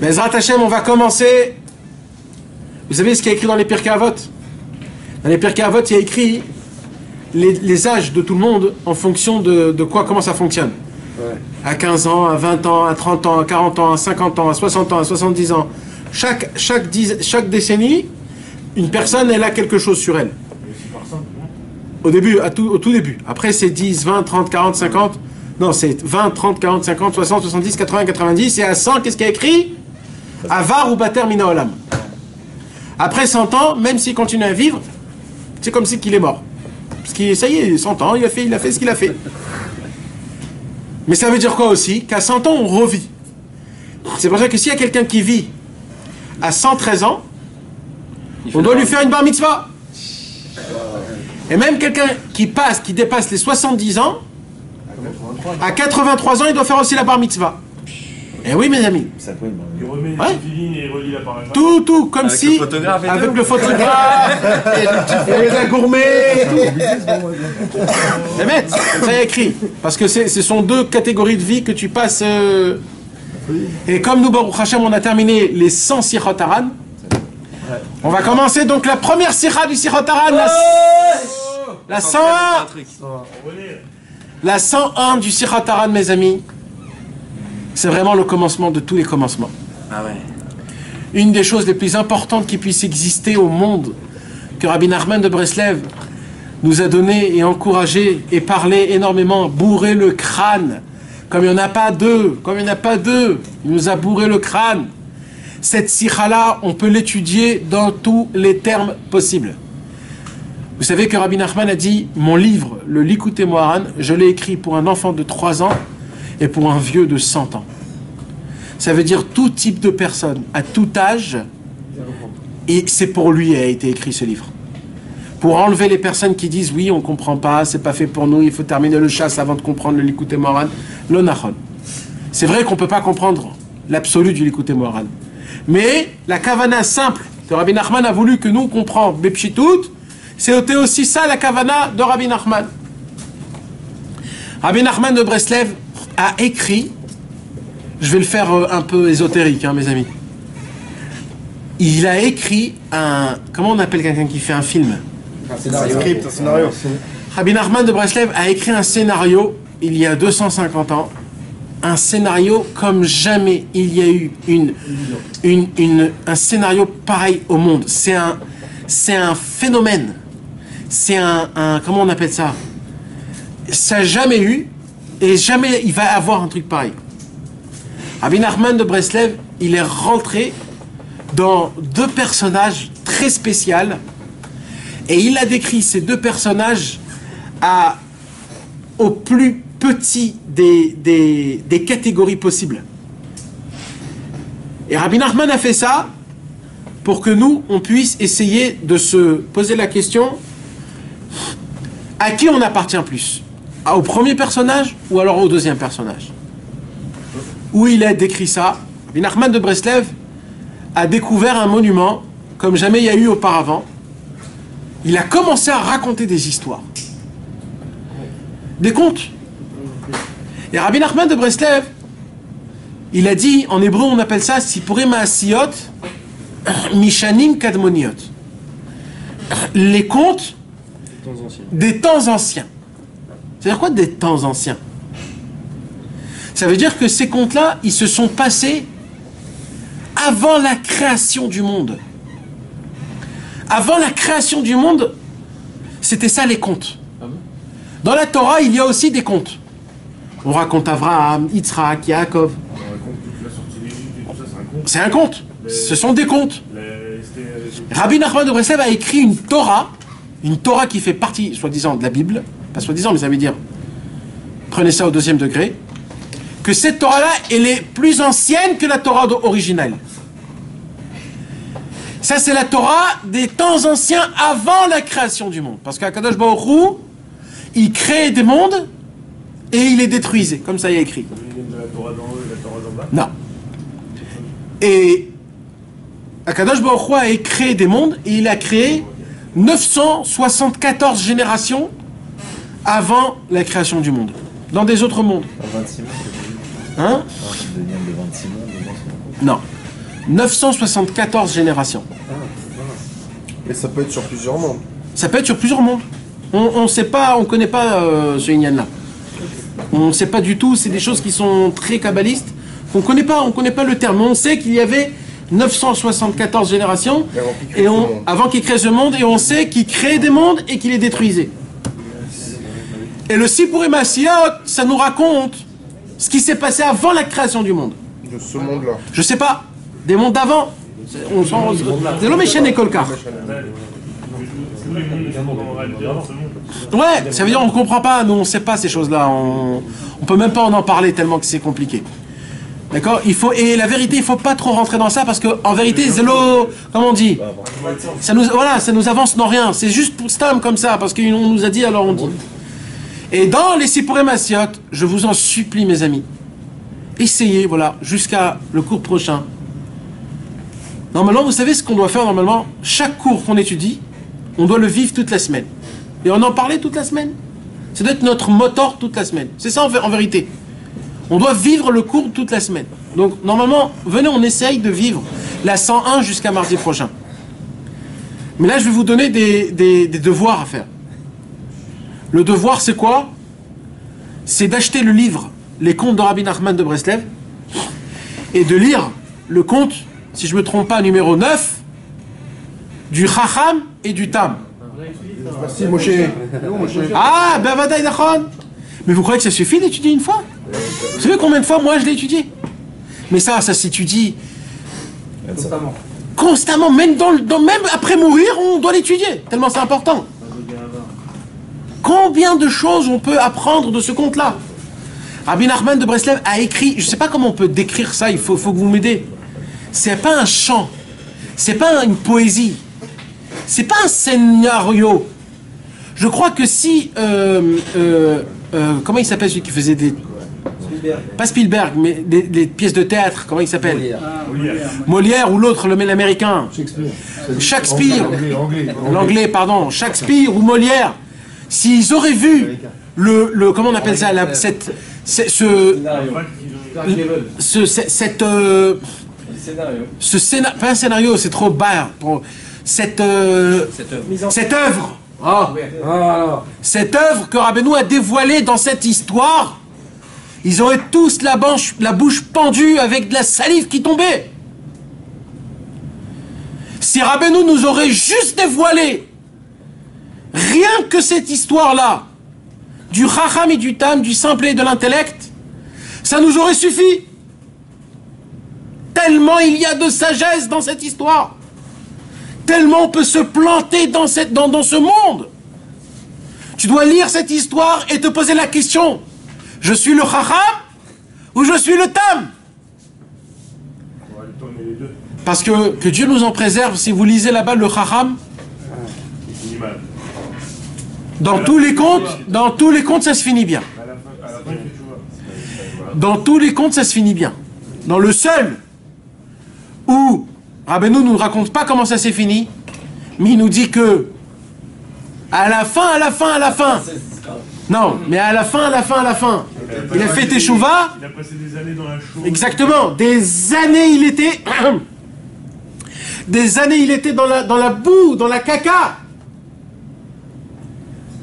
Bezrat Hashem, on va commencer. Vous savez ce qu'il y a écrit dans les Pirkei Avot? Dans les Pirkei Avot, il y a écrit les âges de tout le monde en fonction de quoi, comment ça fonctionne. Ouais. À 15 ans, à 20 ans, à 30 ans, à 40 ans, à 50 ans, à 60 ans, à 70 ans. Chaque décennie, une personne, elle a quelque chose sur elle. Au début, au tout début. Après, c'est 10, 20, 30, 40, 50. Non, c'est 20, 30, 40, 50, 60, 70, 80, 90. Et à 100, qu'est-ce qu'il y a écrit? Avar ou Bater Mina Olam. Après 100 ans, même s'il continue à vivre, c'est comme si qu'il est mort. Parce que ça y est, 100 ans, il a fait ce qu'il a fait. Mais ça veut dire quoi aussi? Qu'à 100 ans, on revit. C'est pour ça que s'il y a quelqu'un qui vit à 113 ans, on doit lui faire une bar mitzvah. Et même quelqu'un qui dépasse les 70 ans, à 83 ans, il doit faire aussi la bar mitzvah. Eh oui, mes amis. Il remet les filines et il relie la bar mitzvah. Tout, comme avec si, avec le photographe, et les gourmet et tout. Les mecs, ça y est écrit. Parce que ce sont deux catégories de vie que tu passes. Et comme nous, Baruch Hashem, on a terminé les 100 Sichot Haran, on va commencer donc la première Sicha du Sichot Haran, la 101. La 101 du Sichot Haran, mes amis. C'est vraiment le commencement de tous les commencements. Ah ouais. Une des choses les plus importantes qui puissent exister au monde, que Rabbi Nachman de Breslev nous a donné et encouragé et parlé énormément, bourré le crâne, comme il n'y en a pas deux, il nous a bourré le crâne. Cette sikha-là, on peut l'étudier dans tous les termes possibles. Vous savez que Rabbi Nachman a dit, mon livre, le Likutei Moharan, je l'ai écrit pour un enfant de 3 ans et pour un vieux de 100 ans. Ça veut dire tout type de personne, à tout âge, et c'est pour lui a été écrit ce livre. Pour enlever les personnes qui disent, oui, on ne comprend pas, c'est pas fait pour nous, il faut terminer le chasse avant de comprendre le Likutei Moharan. L'onachon. C'est vrai qu'on ne peut pas comprendre l'absolu du Likutei Moharan. Mais la kavana simple que Rabbi Nachman a voulu que nous comprenions, Bepshitout, c'était aussi ça la kavana de Rabbi Nachman. Rabbi Nachman de Breslev a écrit, je vais le faire un peu ésotérique, hein, mes amis. Il a écrit un, comment on appelle quelqu'un qui fait un film? Un scénario. Rabbi Nachman de Breslev a écrit un scénario il y a 250 ans. Un scénario comme jamais il y a eu un scénario pareil au monde. C'est un phénomène. C'est un comment on appelle ça? Ça n'a jamais eu et jamais il va avoir un truc pareil. Rabbi Nachman de Breslev, il est rentré dans 2 personnages très spéciaux et il a décrit ces 2 personnages au plus petit des catégories possibles. Et Rabbi Nachman a fait ça pour que nous, on puisse essayer de se poser la question à qui on appartient plus? Au premier personnage ou alors au deuxième personnage? Où il a décrit ça, Rabbi Nachman de Breslev a découvert un monument comme jamais il y a eu auparavant. Il a commencé à raconter des histoires. Des contes. Et Rabbi Nachman de Breslev, il a dit, en hébreu on appelle ça Sipurim Ma'asiyot Mishanim Kadmoniot. Les contes des temps anciens. C'est-à-dire quoi des temps anciens? Ça veut dire que ces contes-là, ils se sont passés avant la création du monde. Avant la création du monde, c'était ça les contes. Dans la Torah, il y a aussi des contes. On raconte Abraham, Yitzhak, Yaakov. C'est un conte. Ce sont des contes. Rabbi Nachman de Breslev a écrit une Torah qui fait partie, soi-disant, de la Bible. Pas soi-disant, mais ça veut dire, prenez ça au 2e degré, que cette Torah-là, elle est plus ancienne que la Torah originale. Ça, c'est la Torah des temps anciens avant la création du monde. Parce qu'Akadosh Baruch Hu, il crée des mondes et il les détruisait. Comme ça, il y a écrit. La Torah d'en haut et la Torah d'en bas. Non. Et Akadosh Baruch Hu a créé des mondes et il a créé 974 générations avant la création du monde. Dans des autres mondes. Hein? Non. 974 générations. Et ça peut être sur plusieurs mondes. Ça peut être sur plusieurs mondes. On sait pas, on connaît pas ce Inyan-là. On ne sait pas du tout, c'est des choses qui sont très kabbalistes. On connaît pas le terme. On sait qu'il y avait 974 générations avant qu'il crée ce monde, et on sait qu'il créait des mondes et qu'il les détruisait. Et le Sipurim Asiyot, ça nous raconte ce qui s'est passé avant la création du monde. De ce monde-là. Je sais pas, des mondes d'avant. C'est l'homme et Kolkar. Ouais, ça veut dire on ne comprend pas, nous on ne sait pas ces choses-là. On peut même pas en parler tellement que c'est compliqué. D'accord? Et la vérité, il ne faut pas trop rentrer dans ça parce que en vérité, zélo, comment on dit, ça nous avance dans rien. C'est juste pour stam comme ça parce qu'on nous a dit, alors on dit. Et dans les Sipurim Asiyot, je vous en supplie, mes amis, essayez, voilà, jusqu'à le cours prochain. Normalement, vous savez ce qu'on doit faire normalement? Chaque cours qu'on étudie, on doit le vivre toute la semaine. Et on en parlait toute la semaine. Ça doit être notre moteur toute la semaine. C'est ça en vérité. On doit vivre le cours toute la semaine. Donc, normalement, venez, on essaye de vivre la 101 jusqu'à mardi prochain. Mais là, je vais vous donner des devoirs à faire. Le devoir, c'est quoi? C'est d'acheter le livre Les contes de Rabbi Nachman de Breslev et de lire le conte, si je ne me trompe pas, numéro 9 du Chacham et du Tam. Merci, Moshe. Ah, ben Vadaï Nachon. Mais vous croyez que ça suffit d'étudier une fois? Vous savez combien de fois moi je l'ai étudié? Mais ça s'étudie constamment, même après mourir, on doit l'étudier, tellement c'est important. Combien de choses on peut apprendre de ce conte-là? Rabbi Nachman de Breslev a écrit, je ne sais pas comment on peut décrire ça, il faut que vous m'aidez. C'est pas un chant, c'est pas une poésie, c'est pas un scénario. Je crois que si, comment il s'appelle celui qui faisait des... Pas Spielberg, mais des pièces de théâtre, comment il s'appelle? Molière ou l'autre, l'américain. Shakespeare. L'anglais, pardon. Shakespeare ou Molière. S'ils auraient vu comment on appelle ça, pas un scénario, c'est trop bas. Cette œuvre. Cette œuvre que Rabbeinu a dévoilée dans cette histoire, ils auraient tous la bouche pendue avec de la salive qui tombait. Si Rabbeinu nous aurait juste dévoilé rien que cette histoire-là, du Chacham et du Tam, du simple et de l'intellect, ça nous aurait suffi. Tellement il y a de sagesse dans cette histoire. Tellement on peut se planter dans ce monde. Tu dois lire cette histoire et te poser la question: je suis le Chacham ou je suis le Tam? Parce que Dieu nous en préserve. Si vous lisez là-bas le Chacham, dans tous les contes, ça se finit bien. Dans tous les contes, ça se finit bien. Dans le seul où Rabbeinu ne nous raconte pas comment ça s'est fini, mais il nous dit que à la fin, non, mais à la fin, il a fait Teshuvah. Il a passé des années dans la chaux. Exactement, des années il était dans la boue, dans la caca.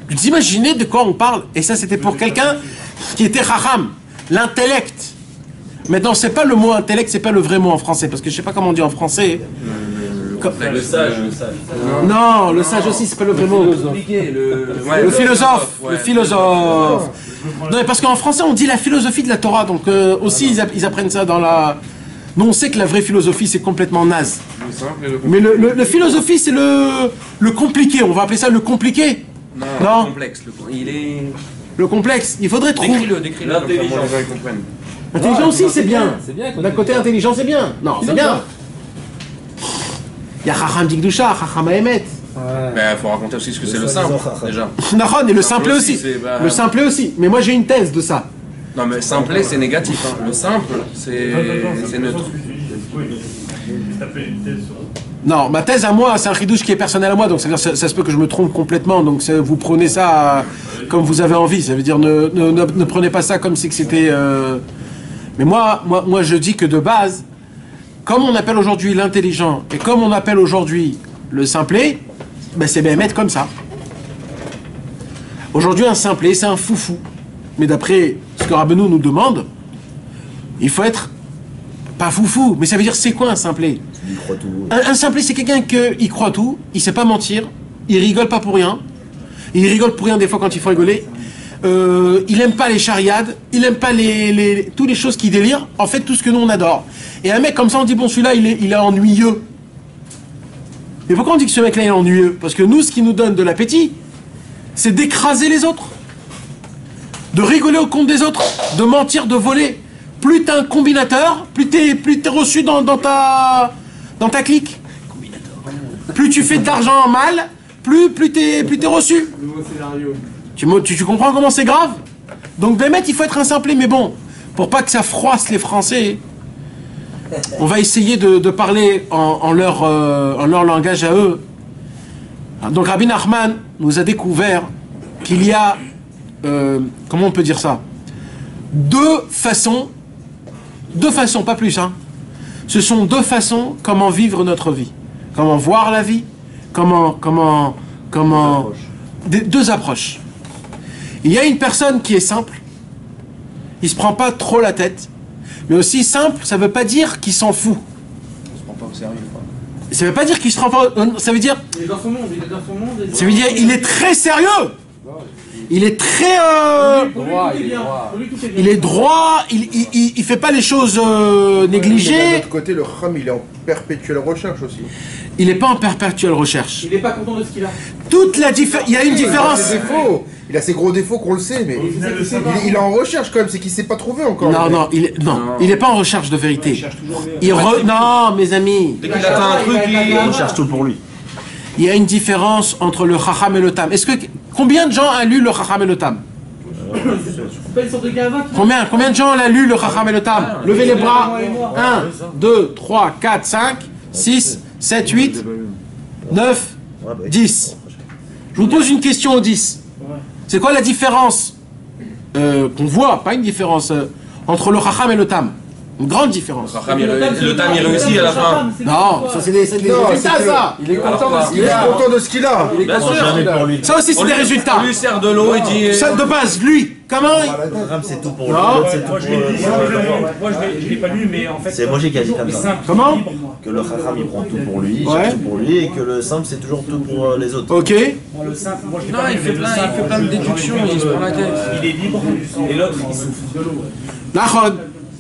Vous imaginez de quoi on parle? Et ça, c'était pour quelqu'un qui était Chacham, l'intellect. Maintenant, c'est pas le mot intellect, c'est pas le vrai mot en français, parce que je sais pas comment on dit en français. Le sage. Non, le sage aussi, c'est pas le vrai mot. Le philosophe. Le philosophe. Non, mais parce qu'en français, on dit la philosophie de la Torah, donc aussi, ils apprennent ça dans la... Nous, on sait que la vraie philosophie, c'est complètement naze. Mais le philosophie, c'est le compliqué. On va appeler ça le compliqué. Non. Le complexe. Il est... Le complexe. Il faudrait trouver... Décris-le. L'intelligence. Intelligence aussi, c'est bien. D'un côté, intelligence, c'est bien. Non, c'est bien. Il y a Chacham Dikdusha, Chacham Haemet. Il faut raconter aussi ce que c'est le simple, déjà. Nahon, et le simple aussi. Le simple aussi. Mais moi, j'ai une thèse de ça. Non, mais simple, c'est négatif. Hein. Le simple, c'est neutre. Non, ma thèse à moi, c'est un chidouche qui est personnel à moi, donc ça se peut que je me trompe complètement, donc vous prenez ça comme vous avez envie, ça veut dire ne prenez pas ça comme si c'était... Mais moi, je dis que de base, comme on appelle aujourd'hui l'intelligent et comme on appelle aujourd'hui le simplet, ben c'est bien mettre comme ça. Aujourd'hui, un simplet, c'est un foufou. Mais d'après ce que Rabbeinu nous demande, il faut être pas foufou. Mais ça veut dire, c'est quoi un simplet? Il croit tout. Un simplet, c'est quelqu'un qui croit tout, il sait pas mentir, il rigole pas pour rien. Il rigole pour rien des fois quand il faut rigoler. Il aime pas les chariades, il aime pas toutes les choses qui délirent. En fait, tout ce que nous on adore. Et un mec comme ça, on dit bon, celui-là, il est ennuyeux. Mais pourquoi on dit que ce mec-là est ennuyeux? Parce que nous, ce qui nous donne de l'appétit, c'est d'écraser les autres, de rigoler au compte des autres, de mentir, de voler. Plus t'es un combinateur, plus t'es reçu dans ta clique. Plus tu fais de l'argent mal, plus t'es reçu. Tu comprends comment c'est grave? Donc Bémet, il faut être un simplet, mais bon, pour pas que ça froisse les Français, on va essayer de parler en leur langage à eux. Donc Rabbi Nachman nous a découvert qu'il y a, comment on peut dire ça, deux façons, pas plus, hein. Ce sont deux façons comment vivre notre vie, comment voir la vie, deux approches. Il y a une personne qui est simple, il se prend pas trop la tête, mais aussi simple, ça veut pas dire qu'il s'en fout. On se prend pas au sérieux, quoi. Ça veut pas dire qu'il se prend pas, ça veut dire... Il est dans son monde, Ça veut dire il est très sérieux. Il est très... il est droit, il fait pas les choses Mais d'un négligées. autre côté, le Chum, il est en perpétuelle recherche aussi. Il n'est pas en perpétuelle recherche. Il est pas content de ce qu'il a. Il y a une différence. Il a ses défauts. Il a ses gros défauts qu'on le sait, mais il est en recherche quand même, c'est qu'il s'est pas trouvé encore. Non, il est pas en recherche de vérité. Non, mes amis. Dès qu'il atteint un truc, il recherche tout pour lui. Il y a une différence entre le Chacham et le Tam. Combien de gens a lu le Chacham et le Tam? C'est pas une sorte de gava qui... Combien de gens l'a lu le Chacham et le Tam? Levez les bras. 1, 2, 3, 4, 5, 6, 7, 8, 9, 10. Je vous pose une question au 10. C'est quoi la différence qu'on voit, pas une différence, entre le Chacham et le Tam? Une grande différence. Le Tam, il réussit à la fin. Non, ça c'est des résultats, ça. Il est content de ce qu'il a. Bien sûr. Ça aussi c'est des résultats. On lui sert de l'eau et dit... Ça de base, lui, comment C'est tout pour lui. Non. C'est tout Moi, pour je l'ai pas lu, mais en fait. C'est moi qui a dit comme ça. Comment Que le Chacham il prend tout pour lui, il Ouais. cherche tout pour lui, et que le simple c'est toujours tout pour les autres. Ok. Bon, le simple, moi je l'ai Non, pas lu, il fait mais le plein de déductions, il se prend la tête. Il est libre et l'autre il souffre. Nahon.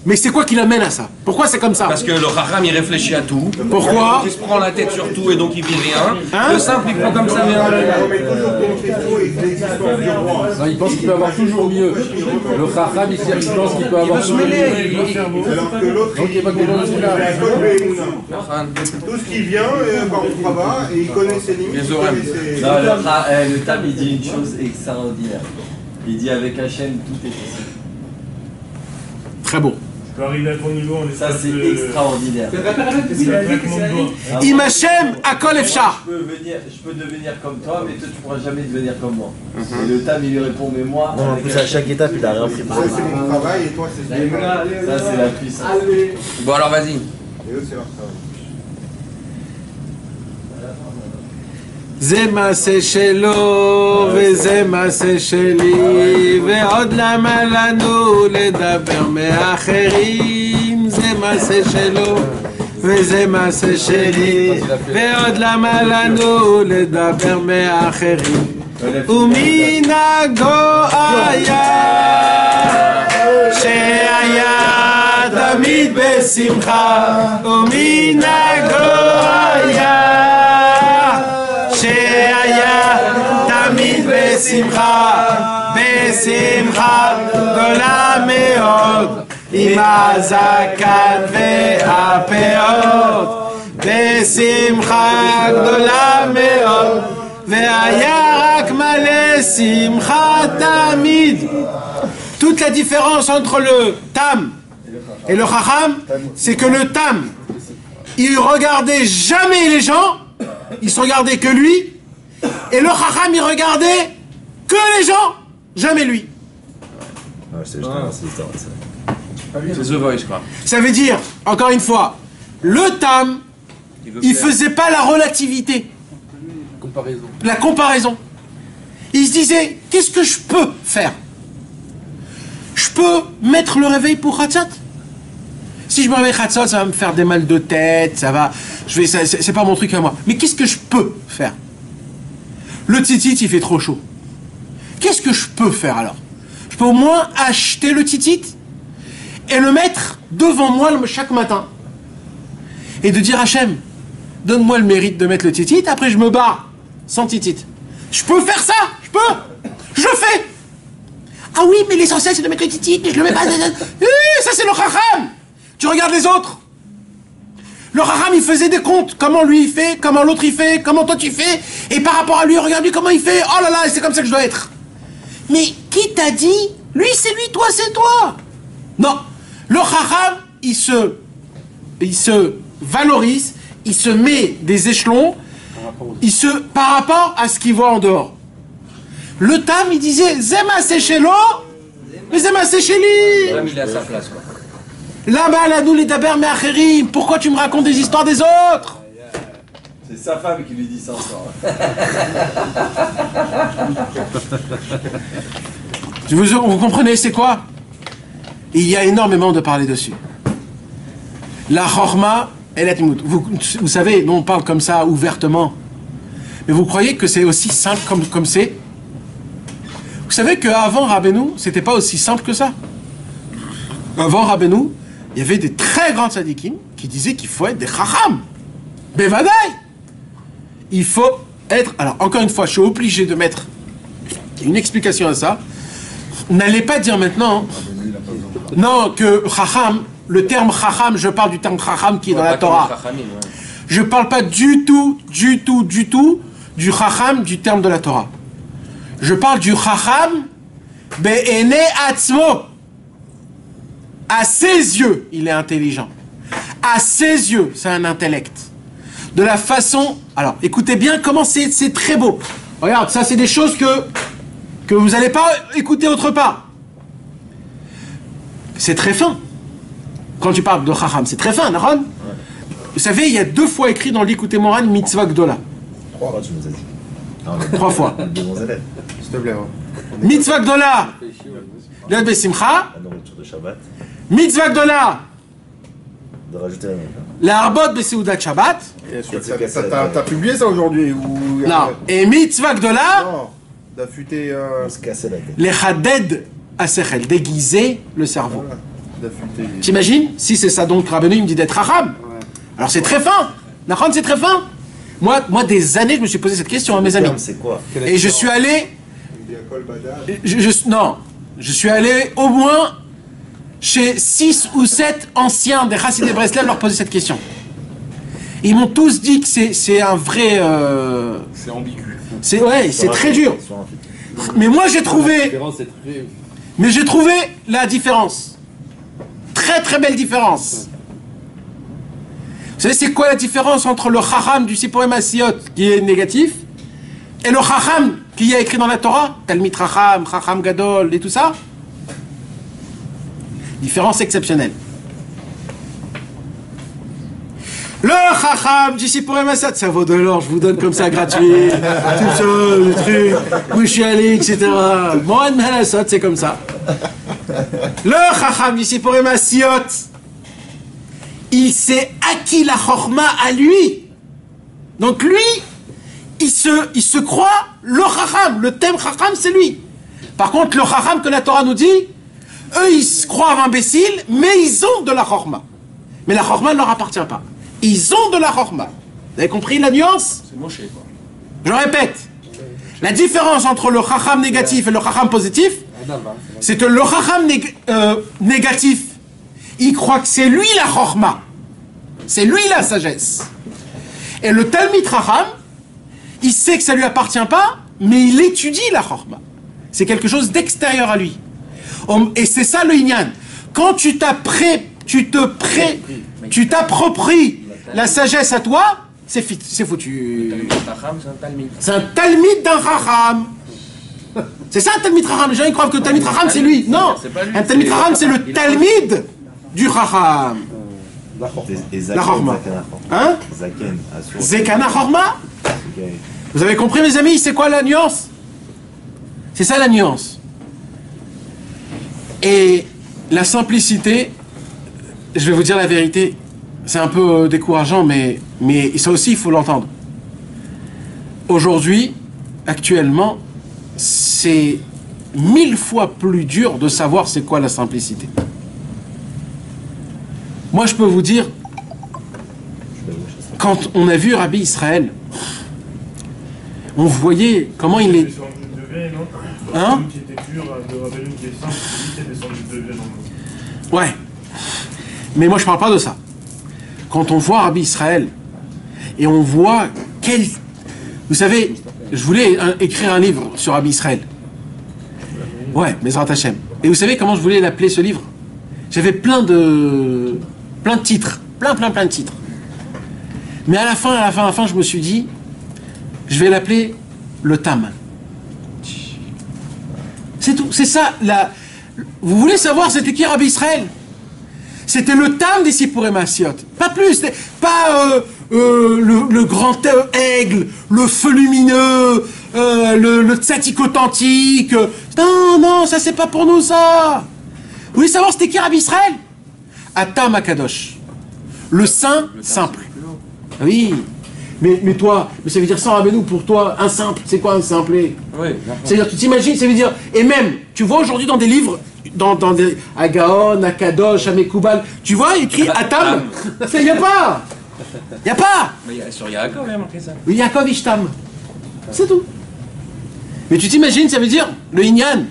Mais c'est quoi qui l'amène à ça? Pourquoi c'est comme ça? Parce que le Chacham, il réfléchit à tout. Pourquoi? Il se prend la tête sur tout et donc il vit rien. Hein? Le simple, il prend comme ça rien. Non, il pense qu'il peut avoir toujours mieux. Le Chacham, il pense qu'il peut avoir toujours mieux. Alors que l'autre, Donc il n'est pas content de ce qu'il a. tout ce qui vient, quand on travaille, et il connaît ses limites. Les oreilles. Le Tam il dit une chose extraordinaire. Il dit avec Hachem tout est possible. Très beau. Tu peux arriver à ton niveau en Ça espace c'est de. extraordinaire. C'est un claquement de doigts. Imachem Akol Efshar. Je peux devenir comme toi, mais toi tu pourras jamais devenir comme moi. Et le Tam il lui répond, mais moi. Non, en avec plus à chaque étape il a rien pris pour Moi, lui. c'est mon travail, et toi, c'est ce que tu fais. Ça c'est la puissance. Bon alors vas-y. Et eux, c'est leur travail. זה מעשה שלו וזה מעשה שלי ועוד למה לנו לדבר מאחרים זה מעשה שלו וזה מעשה שלי ועוד למה לנו לדבר מאחרים ומנהגו היה שהיה תמיד בשמחה ומנהגו היה שהיה תמיד בשמחה, בשמחה גדולה מאוד, עם הזקן והפאות, בשמחה גדולה מאוד, והיה רק מלא שמחה תמיד. Toute la différence entre le Tam et le Chacham, c'est que le Tam, il regardait jamais les gens, il se regardait que lui, et le Chacham il regardait que les gens, jamais lui. Ouais, c'est juste ça. C'est The Voice, quoi. Ça veut dire, encore une fois, le Tam, il faisait pas la relativité, la comparaison. Il se disait, qu'est-ce que je peux faire? Je peux mettre le réveil pour Khatsat. Si je me réveille Khatsat, ça va me faire des mal de tête, c'est pas mon truc à moi. Mais qu'est-ce que je peux faire? Le titit, il fait trop chaud. Qu'est-ce que je peux faire alors? Je peux au moins acheter le titit et le mettre devant moi chaque matin. Et de dire Hachem, donne-moi le mérite de mettre le titit, après je me barre sans titit. Je peux faire ça, je peux, je le fais. Ah oui, mais l'essentiel c'est de mettre le titit, mais je le mets pas. Ça c'est le Chacham. Tu regardes les autres. Le Chacham il faisait des comptes, comment lui il fait, comment l'autre il fait, comment toi tu fais, et par rapport à lui, regarde lui comment il fait, oh là là, c'est comme ça que je dois être. Mais qui t'a dit, lui c'est lui, toi c'est toi? Non, le Chacham il se valorise, il se met des échelons, par rapport à ce qu'il voit en dehors. Le Tam, il disait, Zema Sechelo, mais Zema Secheli. Tam, il est à sa place, quoi. Là-bas, là, nous, les Daber Me'acherim, pourquoi tu me racontes des histoires des autres? C'est sa femme qui lui dit ça encore. Vous comprenez, c'est quoi? Il y a énormément de parler dessus. La Chorma et la Timout. Vous savez, nous on parle comme ça ouvertement. Mais vous croyez que c'est aussi simple comme c'est? Vous savez qu'avant Rabbeinu, c'était pas aussi simple que ça. Avant Rabbeinu, il y avait des très grands tzadikim qui disaient qu'il faut être des chacham. Bevadaï. Il faut être... Alors, encore une fois, je suis obligé de mettre une explication à ça. N'allez pas dire maintenant... Non, que chacham, le terme chacham, je parle du terme chacham qui est dans la Torah. Je parle pas du tout du chacham du terme de la Torah. Je parle du chacham be'ene atzmo. À ses yeux, il est intelligent. À ses yeux, c'est un intellect. De la façon... Alors, écoutez bien comment c'est très beau. Regarde, ça c'est des choses que vous n'allez pas écouter autre part. C'est très fin. Quand tu parles de chacham, c'est très fin, Naron. Ouais. Vous savez, il y a 2 fois écrit dans l'Ikouté Moran mitzvah gdola. 3 tu nous as dit. Non, 3 fois. S'il te plaît. Mitzvah gdola. L'Yad Besimcha. La nourriture de Shabbat. Mitzvah gdola. De rajouter la nourriture. La Arbot Beseudat Shabbat. T'as publié ça aujourd'hui ou... Non. Et mitzvah gdola. Non. D'affûter... On se cassait la tête. Les chaded asechel. Déguiser le cerveau. Voilà. T'imagines? Si c'est ça donc Rabbeinu il me dit d'être Raham. Ouais. Alors c'est très fin. Nachon, c'est très fin. Moi des années je me suis posé cette question à mes amis. C'est quoi? Et je suis allé... Non. Je suis allé au moins chez 6 ou 7 anciens des Chassidei Breslev leur poser cette question. Ils m'ont tous dit que c'est un vrai... C'est ambigu. C'est très dur. Mais moi j'ai trouvé... Mais j'ai trouvé la différence. Très très belle différence. Vous savez c'est quoi la différence entre le chacham du Sipurim Asiyot qui est négatif et le chacham qui y a écrit dans la Torah, Talmid Chacham, Chacham Gadol et tout ça? Différence exceptionnelle. Le chacham du Sipurim Asiyot, ça vaut de l'or, je vous donne comme ça gratuit, tout ça, le truc, où je suis allé, etc. Mohan Malasot, c'est comme ça. Le chacham du Sipurim Asiyot, il s'est acquis la chorma à lui. Donc lui, il se croit le chacham, le thème chacham c'est lui. Par contre le chacham que la Torah nous dit, eux ils se croient imbéciles, mais ils ont de la chorma. Mais la chorma ne leur appartient pas. Ils ont de la chorma. Vous avez compris la nuance? C'est moché quoi. Je répète, la différence entre le chacham négatif et le chacham positif, c'est que le chacham négatif, il croit que c'est lui la chorma. C'est lui la sagesse. Et le Talmid Chacham, il sait que ça lui appartient pas, mais il étudie la chorma. C'est quelque chose d'extérieur à lui. Et c'est ça le Inyan. Quand tu t'appropries la sagesse à toi, c'est foutu. C'est un Talmid d'un Chacham. C'est ça un Talmid Chacham. Les gens ils croient que le Talmid Chacham c'est lui. Non, un Talmid Chacham c'est le Talmid du Chacham. La Chorma. Hein? Zekana Chorma. Vous avez compris, mes amis, c'est quoi la nuance? C'est ça la nuance. Et la simplicité, je vais vous dire la vérité, c'est un peu décourageant, mais ça aussi, il faut l'entendre. Aujourd'hui, actuellement, c'est 1000 fois plus dur de savoir c'est quoi la simplicité. Moi, je peux vous dire, quand on a vu Rabbi Israël, on voyait comment il est... Hein? Ouais. Mais moi, je parle pas de ça. Quand on voit Rabbi Israël, et on voit quel... Vous savez, je voulais écrire un livre sur Rabbi Israël. Ouais, Bezrat Hashem. Et vous savez comment je voulais l'appeler, ce livre? J'avais plein de titres. Plein de titres. Mais à la fin, je me suis dit, je vais l'appeler le Tam. C'est tout. C'est ça. Vous voulez savoir c'était qui Rabbi Israël? C'était le Tam des Sipurim Maasiot. Pas plus. Pas le grand aigle, le feu lumineux, le tzadik authentique. Non, ça c'est pas pour nous ça. Vous voulez savoir c'était qui Rabbi Israël? Atam Akadosh. Le saint simple. Oui. Mais toi, ça veut dire sans Rabbeinu, pour toi, un simple, c'est quoi un simplé? Oui. C'est-à-dire, tu t'imagines, ça veut dire, et même, tu vois aujourd'hui dans des livres, dans des Agaon, Akadosh, Amekoubal, tu vois écrit Atam, il n'y a pas. Il n'y a pas. Mais sur Yaakov, il y a marqué ça. Oui, Yaakov Ishtam. C'est tout. Mais tu t'imagines, ça veut dire le Inyan.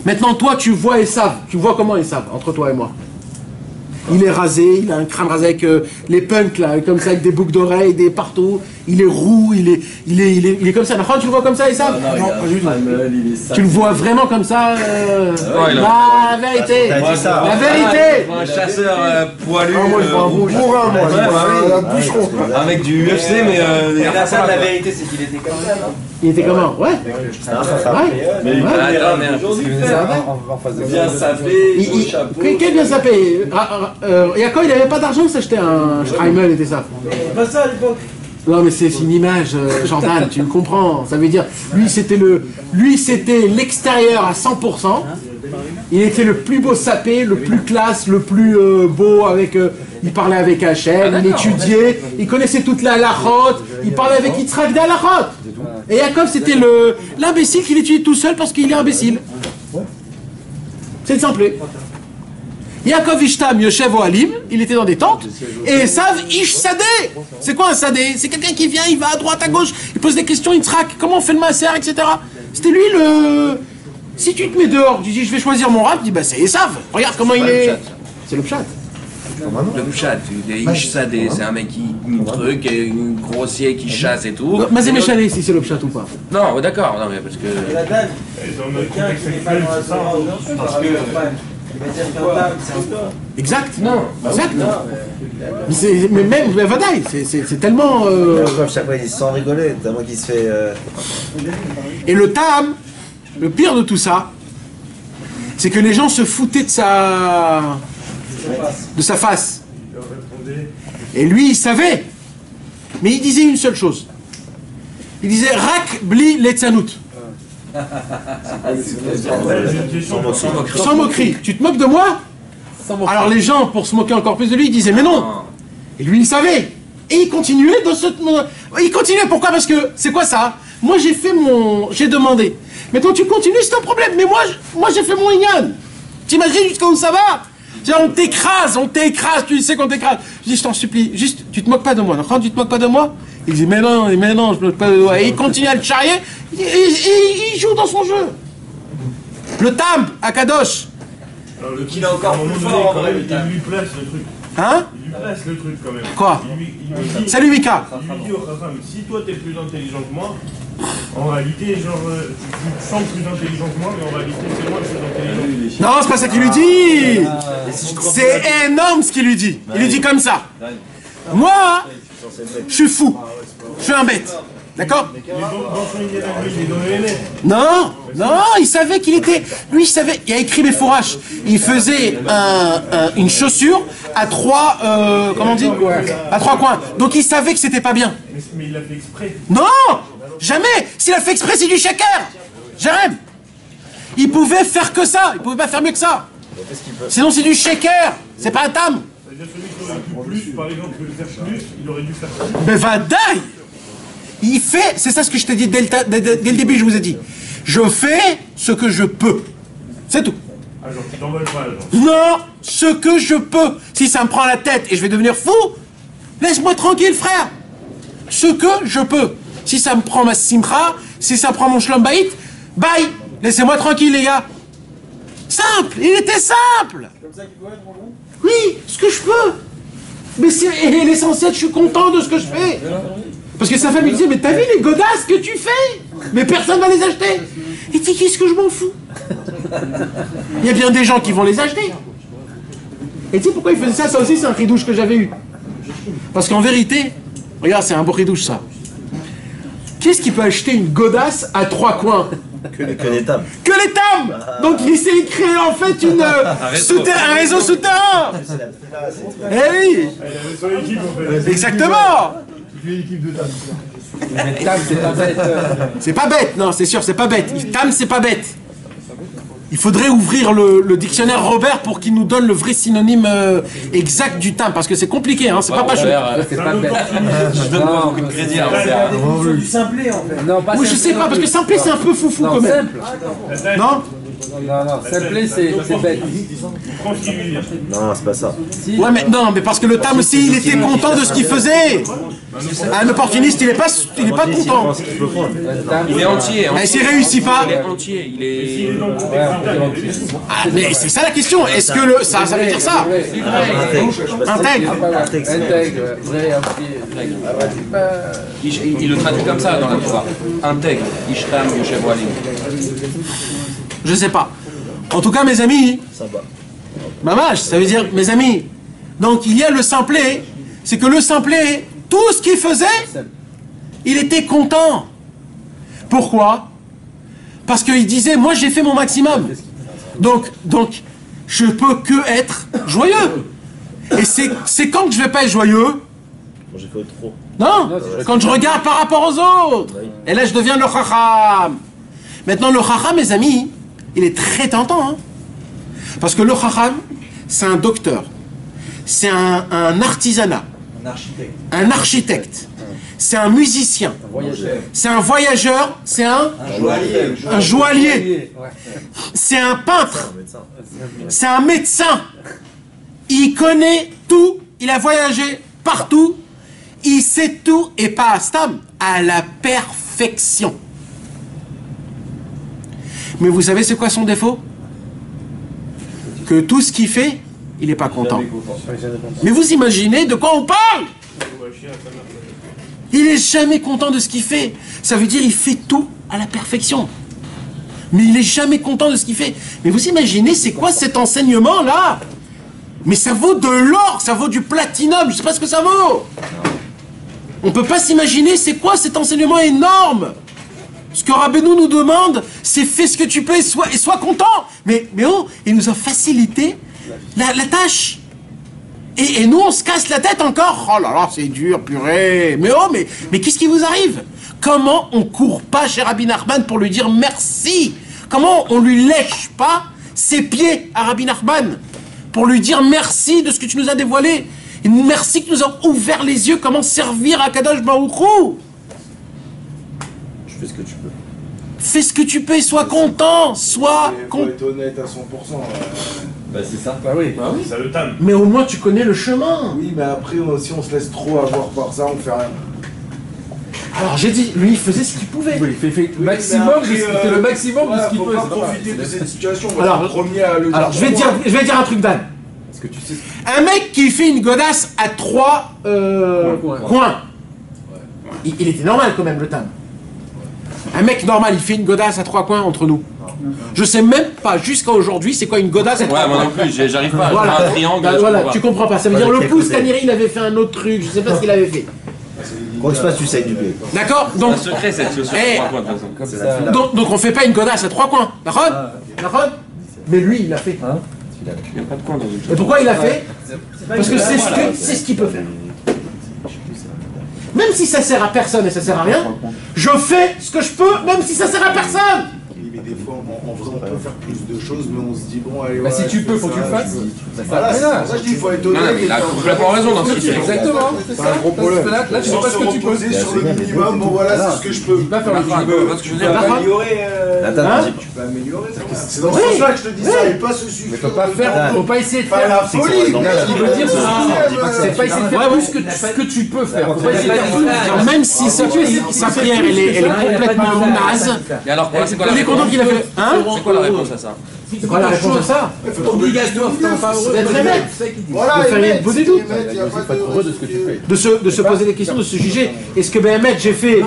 Maintenant, toi, tu vois Esav. Tu vois comment Esav, entre toi et moi. Il est rasé, il a un crâne rasé avec les punks là, comme ça, avec des boucles d'oreilles, des partout. Il est roux, il est comme ça. Tu le vois comme ça, Esav? Non, pas du tout. Tu le vois vraiment comme ça? La vérité. La vérité. Un chasseur poilu. Moi, je vois un bourrin, moi. Un boucheron. Un mec du UFC, mais. La vérité, c'est qu'il était comme ça, non? Il était comment? Ouais. Mais il bien sapé, au chapeau. Quel bien sapé? Yaakov, il n'avait pas d'argent, s'acheter un Schreimel, était ça. C'est pas ça à l'époque. Non, mais c'est une image, Jordan, tu le comprends. Ça veut dire, lui c'était l'extérieur à 100%. Il était le plus beau sapé, le plus classe, le plus beau avec... il parlait avec Hachem, il étudiait, il connaissait toute la halachot, il parlait avec Yitzhak de halachot. Et Yaakov, c'était l'imbécile qu'il étudiait tout seul parce qu'il est imbécile. C'est simple. Yaakov Ishtam Yoshev Ohalim, il était dans des tentes, et Esav Ish Sadeh. C'est quoi un Sadeh? C'est quelqu'un qui vient, il va à droite, à gauche, il pose des questions, il traque, comment on fait le maaser, etc. C'était lui le... Si tu te mets dehors, tu dis je vais choisir mon rap, tu dis bah c'est Esav, regarde comment il est... C'est le pshat. Le Pshat, Ish Sadeh, c'est un mec qui truc, grossier, qui chasse et tout. Mais c'est méchalé si c'est le pshat ou pas. Non, d'accord, non mais parce que... La dame, quelqu'un qui n'est pas dans la Torah, parce que... Il va dire qu'un dame, c'est un corps. Exact. Non. Exact. Mais même, Vadaï, c'est tellement... Chaque fois, il dit sans rigoler, tellement qu'il se fait... Et le Tam, le pire de tout ça, c'est que les gens se foutaient de sa face. Et lui, il savait. Mais il disait une seule chose. Il disait Rak bli letzanout. Sans moquerie. Tu te moques de moi? Alors les gens, pour se moquer encore plus de lui, ils disaient mais non. Et lui, il savait. Et il continuait dans ce... Il continuait, pourquoi? Parce que, c'est quoi ça? Moi, j'ai demandé. Mais toi, tu continues, c'est un problème. Mais moi j'ai fait mon ignan. T'imagines jusqu'à où ça va? On t'écrase, tu sais qu'on t'écrase. Je dis, je t'en supplie, juste, tu te moques pas de moi. Quand tu te moques pas de moi? Il dit, mais non, je me moque pas de toi. Et il continue à le charrier, et il joue dans son jeu. Le Tam, à Kadosh. Qu'il a encore plus fort en vrai. Il lui place le truc. Hein? Il lui place le truc quand même. Quoi? Il lui dit, Salut Mika. il lui dit au Chacham, si toi t'es plus intelligent que moi, en réalité, genre, tu te sens plus intelligent que moi, mais en réalité, c'est moi le plus intelligent. Non, c'est pas ça qu'il lui dit. C'est énorme ce qu'il lui dit. Il lui dit comme ça. Moi, je suis fou. Je suis un bête. D'accord? Dans son idée à lui, il est dans le NF. Non, non, il savait qu'il était... Lui, il savait, il a écrit les fourrages. Il faisait une chaussure à 3... comment on dit? À 3 coins. Donc il savait que c'était pas bien. Mais il l'a fait exprès. Non! Jamais! S'il a fait exprès, c'est du shaker! Jérém! Il pouvait faire que ça, il pouvait pas faire mieux que ça. Sinon c'est du shaker, c'est pas un tam. C'est-à-dire celui qui aurait pu plus, par exemple, que le faire plus, il aurait dû faire plus. Mais va die! Il fait, c'est ça ce que je t'ai dit dès le début, je vous ai dit. Je fais ce que je peux. C'est tout. Ah, genre, tu t'envoles pas, genre. Non, ce que je peux. Si ça me prend la tête et je vais devenir fou, laisse-moi tranquille, frère. Ce que je peux. Si ça me prend ma simcha, si ça prend mon shlom baït, bye. Laissez-moi tranquille, les gars. Simple, il était simple. Comme ça qu'il doit être en gros. Oui, ce que je peux. Mais c'est l'essentiel, je suis content de ce que je fais. Parce que sa femme lui disait, mais t'as vu les godasses que tu fais? Mais personne va les acheter. Il dit, qu'est-ce que je m'en fous? Il y a bien des gens qui vont les acheter. Et tu sais pourquoi il faisait ça? Ça aussi, c'est un ridouche que j'avais eu. Parce qu'en vérité, regarde, c'est un beau ridouche, ça. Qu'est-ce qui peut acheter une godasse à 3 coins? Que les tables. Que les tables. Donc il s'est créé en fait un réseau souterrain. Eh oui. Il avait son équipe, en fait. Exactement. Mais Tam, c'est pas bête. C'est pas bête, non, c'est sûr, c'est pas bête. Tam, c'est pas bête. Il faudrait ouvrir le dictionnaire Robert pour qu'il nous donne le vrai synonyme exact du tam, parce que c'est compliqué, hein, c'est pas chaud. C'est pas bête. Je donne pas beaucoup de crédit à Robert. C'est du simplet en fait. Non, pas Oui, je sais pas, parce que simplet, c'est un peu foufou Non, quand même. simple. Non? Non, simplet, c'est bête. Prends ce qu'il lui dit. Non, c'est pas ça. Si. Ouais, mais non, mais parce que le tam aussi, il était content de ce qu'il faisait. Un opportuniste, il est pas content. Ce qu'il peut prendre. Il est entier. Mais s'il réussit pas, Il est entier. Il est. ah, mais c'est ça la question. Est-ce que ça veut dire ça? Intègre. Intègre, vrai, Il le traduit comme ça dans la Torah. Intègre. Ishtam Yoshev Walim. Je sais pas. En tout cas, mes amis, Ça va. mamash, ça veut dire mes amis. Donc il y a le simplet, c'est que le simplet, tout ce qu'il faisait, il était content. Pourquoi? Parce qu'il disait, moi j'ai fait mon maximum. Donc, je peux que être joyeux. Et c'est quand que je vais pas être joyeux? Bon, j'ai fait trop. Non, quand je regarde par rapport aux autres. Et là, je deviens le chacham. Maintenant, le chacham, mes amis, il est très tentant. Hein. Parce que le chacham, c'est un docteur. C'est un artisanat. Un architecte. C'est un musicien. C'est un voyageur. C'est un joaillier. C'est un peintre. C'est un médecin. Il connaît tout. Il a voyagé partout. Il sait tout, et pas à Stam, à la perfection. Mais vous savez c'est quoi son défaut? Que tout ce qu'il fait, il n'est pas content. Mais vous imaginez de quoi on parle? Il n'est jamais content de ce qu'il fait. Ça veut dire qu'il fait tout à la perfection. Mais il n'est jamais content de ce qu'il fait. Mais vous imaginez c'est quoi cet enseignement-là? Mais ça vaut de l'or, ça vaut du platinum, je ne sais pas ce que ça vaut. On ne peut pas s'imaginer c'est quoi cet enseignement énorme. Ce que Rabbeinu nous demande, c'est fais ce que tu peux et sois content. Mais oh, il nous a facilité la tâche. Et nous, on se casse la tête encore. Oh là là, c'est dur, purée. Mais oh, mais qu'est-ce qui vous arrive? Comment on court pas chez Rabbi Nachman pour lui dire merci? Comment on lui lèche pas ses pieds à Rabbi Nachman pour lui dire merci de ce que tu nous as dévoilé? Et merci que nous avons ouvert les yeux comment servir à Kadosh Baruch Hu. Je fais ce que tu peux. Fais ce que tu peux et sois content. Sois content. Faut être honnête à 100%. Bah c'est ça. Bah oui. Ça le tame. Mais au moins tu connais le chemin. Oui, mais après, si on se laisse trop avoir par ça, on fait rien. Alors j'ai dit, lui il faisait ce qu'il pouvait. Oui, il fait maximum, c'est le maximum de ce qu'il faut peut. pas c'est pas profiter de cette situation. Moi, Alors, je suis le premier à le dire. Alors je vais dire un truc Dan. Parce que tu sais. Un mec qui fait une godasse à 3 coins. Il était normal quand même le tam. Un mec normal, il fait une godasse à 3 coins entre nous. Je sais même pas jusqu'à aujourd'hui c'est quoi une godasse à 3 Ouais, coins. moi non plus, j'arrive pas. Voilà, Un triangle. Bah, je voilà, comprends tu pas. comprends pas. Ça veut Moi, dire j'ai le pouce quelques Kaniri il avait fait un autre truc, je sais pas ce qu'il avait fait. Quoi que se passe, tu sais du blé. D'accord? C'est Donc, un secret cette chaussure Eh. 3 points de toute façon. C'est la fila. donc on fait pas une godasse à 3 coins. D'accord? D'accord? Mais lui, il l'a fait. Il n'y a pas de coin dans une Et pourquoi il l'a fait? Parce que c'est ce qu'il peut faire. Même si ça sert à personne et ça sert à rien, je fais ce que je peux, même si ça sert à personne. Mais des fois, en vrai, on peut faire plus de choses, mais on se dit, bon, allez, Bah, si tu peux, faut que tu le fasses. Voilà, c'est pour ça que je dis, il faut être honnête. Non, mais il a complètement raison dans ce qu'il fait. Exactement, c'est ça. un gros problème. Là, tu sais Sans pas se ce que tu peux. reposer sur le minimum, bon voilà, c'est ce que je peux. Pas faire le Tu film. vois ce que je veux dire? Attends, Hein vas-y. Tu peux améliorer ça. C'est dans ce sens-là que je te dis ça, et pas se suffire. Mais faut pas faire, faut pas essayer de Pas la faire. folie. Ce qu'il veut dire, c'est pas essayer de faire Ouais, plus que ce que tu peux faire. Faut pas essayer de faire plus. Genre, même si sa prière elle est complètement naze, Et alors quoi? C'est quoi la il est content réponse? qu'il a fait. Hein? C'est quoi la réponse à ça? C'est quoi la réponse à ça? Obligatoire, D'être honnête. voilà, De faire et une beauté doute. il y a pas Faut être heureux de ce que tu fais. De se poser des questions, de se juger. Est-ce que Béhémet, j'ai fait